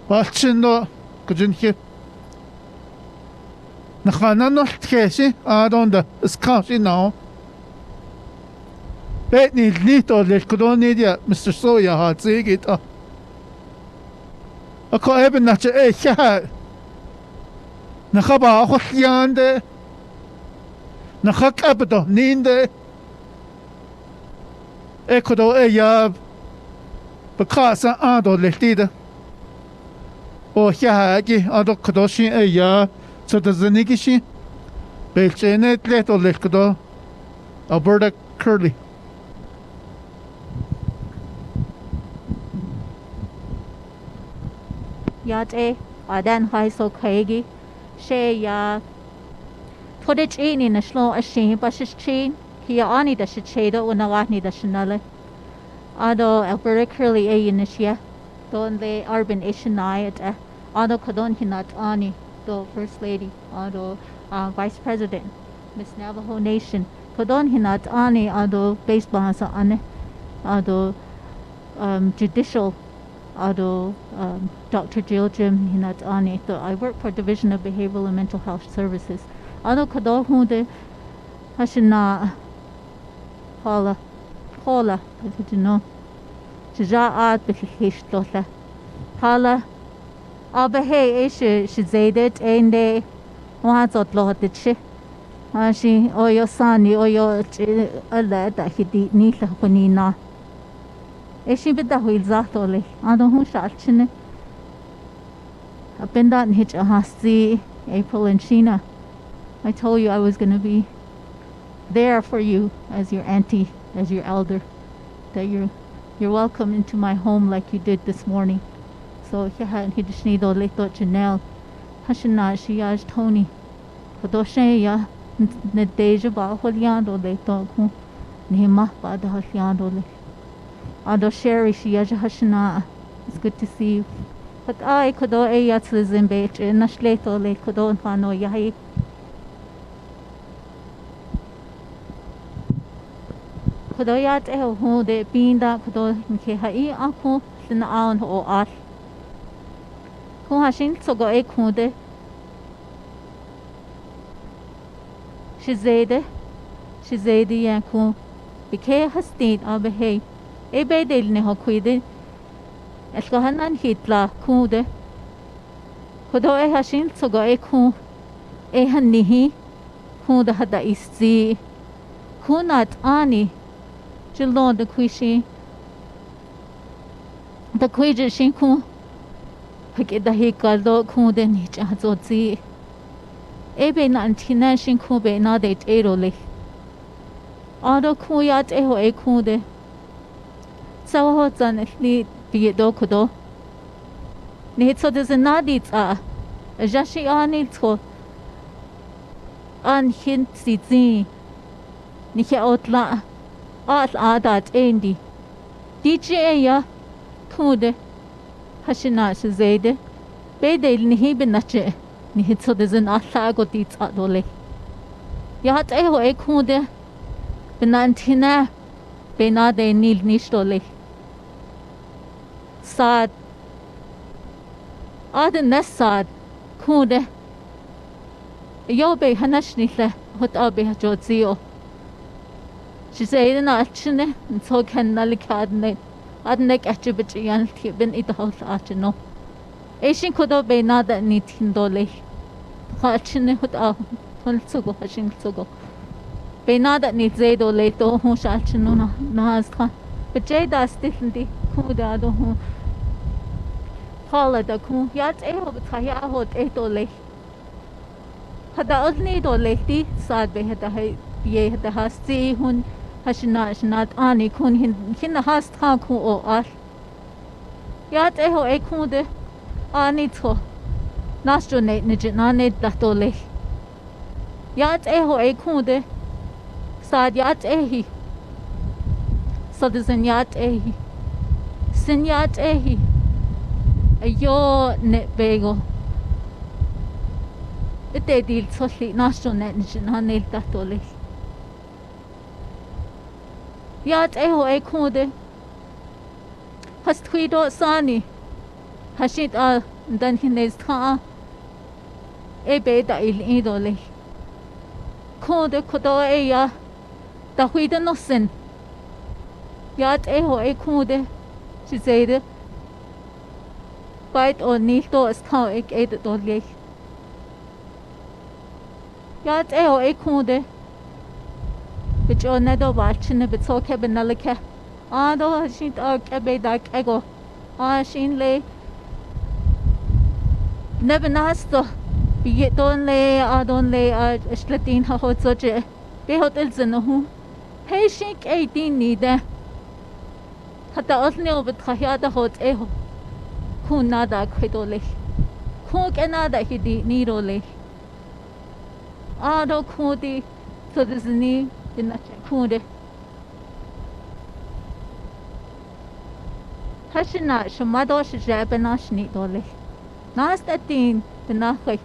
Wachino couldn't he Nakana not Keshi Adon the Scout now Bet need little that could only Mr. Soya Hadzi it Ako eben na siya nakaba ako siyande nakakabdo ninde ekodo ya bakasa ado letida o siya agi ado kodoshi ya so the zanigishi Belchenet leto lekdo. Alberta Curley. Yate adan hai so kaigi she ya footage in a slow a shame but she's chain here ani da shada unawani da shanale ado Alberta Curley a inishia don le urban ishanai at ado kadon hinat ani do first lady ado vice president Miss Navajo Nation kadon hinat ani ado baseball sa ane ado judicial ado Dr. Jill Jim hinat ani. So I work for Division of Behavioral and Mental Health Services. Ado kado hunde hashina hala did you know jaja ad bekish dota hala abehe ish shizadet ende wazot lohaditche ashi oyo sani oyo ala da hidi ni la kunina Eshi bida huil zatole. Ado hun shalchine. I've been that in hitch ahasti April and Sheena. I told you I was gonna be there for you as your auntie, as your elder. That you're welcome into my home like you did this morning. So yahan hidishnido leto Janelle. Hashina shiyaj Tony. Kodoshe ya nedeja ba holyando leto ku. Nihima ba da holyando le. Ado Sherry Shiyaja Hashina. It's good to see you. But I kodo e yatzlizim beit nashleto le kodo fano yahi. Kodo yat e ho de binda kodo nke hai ako sina aon ho at. Ko hashin sogo e kunde. Shizede yanku. Bike hastin abehe. Ebe del ne ho cuide escohanan hitla kude kodo e hashin sogo e ku e hannihi kuda hada isti kunat ani jilon de quishi da cuije shin ku hake da hikaldo kude ni chazotzi ebe na antina shin ku be na de erole ado kuyat e ho e kude Sawaho zan ni bido kodo. Ni so des nadit jashi ani tro. An hin si zi. Ni ke otla. At adat endi. DJ ya kude. Hashina zede. Bede ni hibenache. Ni so des an atlago dit adole. Ya hat e ho e kude. Benantina. Benade nil nishtole. Sad. Aden nesad. Kude. Yobe hanashnile. Hot abe hajozio. She said na achine. And so can nalikadne. Adnek achibichian tibin idahos achino. Ashin kodo be nada nitindole. Hachine hot a. Holsugo hashin sugo. Benada ni zedo leto hu shalchino na hastra. But jada stifndi kuda do hu. Hala da ku yat e ho btaya hot eto le. Hada ozni do lehti sad be hada hai ye hada hasti hun hashna shnat ani kun hin hastra ku o ar. Yat e ho e kude ani to. Nastro ne nijna ne dato le. Yat e ho e kude Sad yat ehi. Sadizan yat ehi. Sin yat ehi. Ayo net bego. Ite dil soli nastro net nijna ne datole. Yat eho e kude. Hast huido sani. Hashit al dan hinez ta. Ebe da il idole. Kude kodo e ya. Da huide nossen. Yat eho e kude. She said Bait o nilto stau ek ed dolge. Yat eho e kude. Bich o nedo balchine bitsoke benalike. Ado shint ak ebe dak ego. Shin le. Nebenasto. Bi don le shlatin ha hot zoje. Be hotel zenohu. Hey shink 18 ni de. Hata osne obet khayada hot eho. Kun nada khidole. Kun kenada hidi ni role. Ado kudi so dizni dinache kunde. Hashina shumado shjabanash ni dole. Nastatin dinakhay.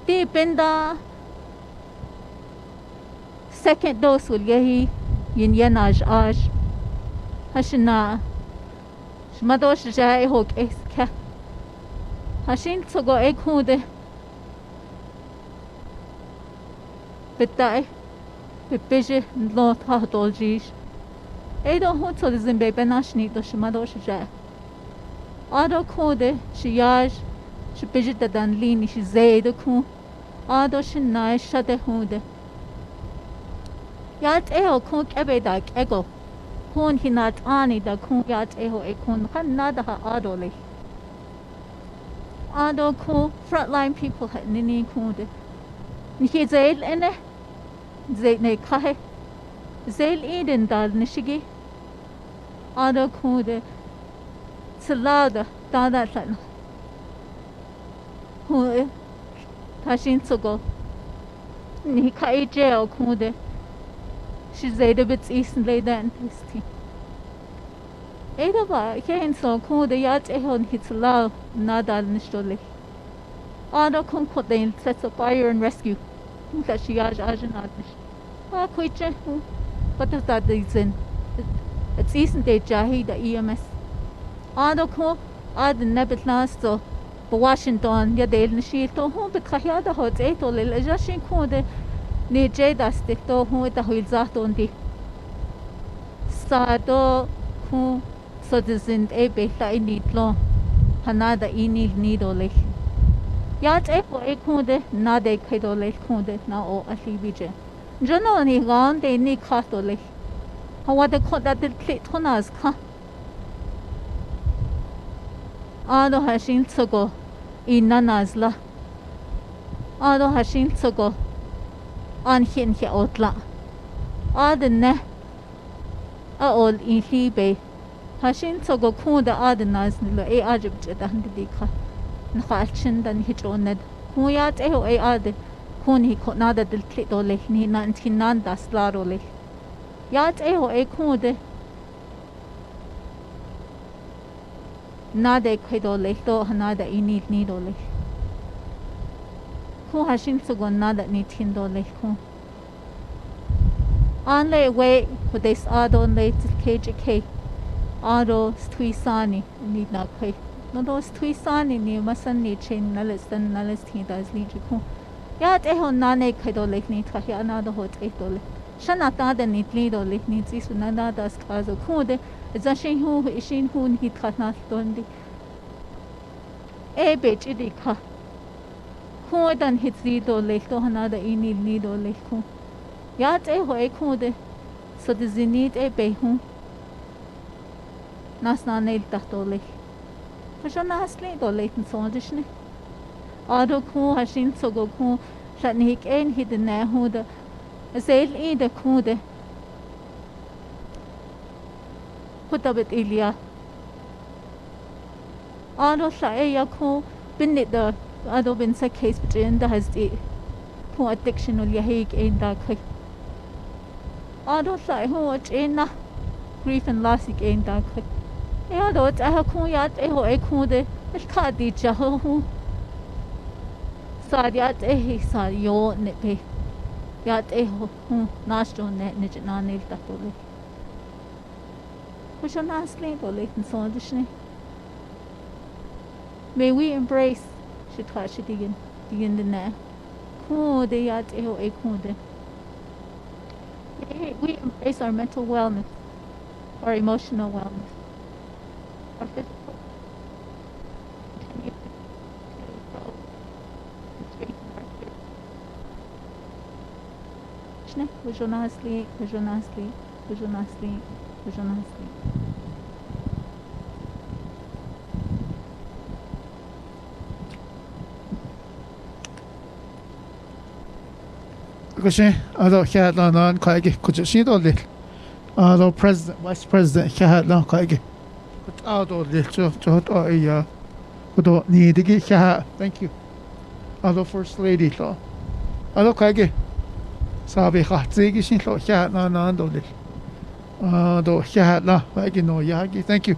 Di penda second dose will yehi yin yanaj aj. Hashina shumado shjai hok eska. Hashin tsogo ekunde. Bitai bibije lo tahdoljish. Edo hunto de zimbe benashni do shumado shjai. Ado kunde shiyaj shibije dadan lini shizedo kun. Ado shinai shade hunde. Yat eho kun kebedak ego. Kun hinat ani da kun yat eho e kun nada ha adole. Ado kun frontline people ha nini kunde. Niki zail ene. Zail ne kahe. Zail eden dal nishigi. Ado kunde. Salada dada lan. Hu tashin tsogo. Ni kai jail kunde. Shizeda bits eastern lay dan tisti. Eda ba ken so kunde yat ehon hitla nada nishtole. Ado kun kodain sets of fire and rescue. That she ajanad nish. Ah kuiche. But that is in. It's eastern day jahi the EMS. Ado ko ad nebet nasto ba Washington ya del nishil to hu bit khayada hot eto lil jashin ko de ne jedas de to hu ta hil zaton di sa do ku so de sind e be ta initlo hanada inil nidole yat e ko e ko de na de khidole ko de na o ali bije jono ni gon de ni khatole hawa de ko da de klit honas kha Ado hashin tsogo ina nazla. Ado hashin tsogo anhin he otla. Ado ne a ol in hibe. Hashin tsogo kunda ado naznilo e ajib jedan dika. Nakhalchin dan hijoned. Kuyat eho e ade kun hi nada del klito lehni nantinan das laro leh. Yat eho e kunde nada khidole to nada inil nidole ku hashin sugon nada ni tindole ku anle we ku des adon le kjk ado stwisani ni na kai no do stwisani ni masan ni chen nalis tindas li ku ya te ho nane khidole ni thya na do hot etole shana ta de ni nidole ni tsisu nada das kazo ku de zashin hu ishin hun hit khatna tondi e bechi dikha khu dan hit zi do le to hana da inil ni do le khu ya te ho e khu de so de zinit e be hu nas na nel ta to le fasho nas le do le so dishne ado khu hashin so go khu shanik en hit na hu da zel e de khu de Kutabit Ilya. Ado sa ya ko binit da ado bin sa case between da has di po addiction ul yahig ein da kai. Ado sa ho na grief and loss ein da kai. E ado ta ha ko yat e ho e ko de il ka di cha ho. Sa yat e sa yo ne pe. Yat e ho nasto ne na ne ta to le. May we embrace Shitwashidigan, Digan the Na. Kude yat eho e kude. May we embrace our mental wellness, our emotional wellness, our physical. Continue to grow and strengthen our spirit. Visionasli. Because although he had on quite could she do it. Although president, vice president, he had no quite. But although little to but need to get thank you. Although first lady law. Although quite. Sabi khatsigi shin lo he had no do it. Although he had no, I can know yagi. Thank you.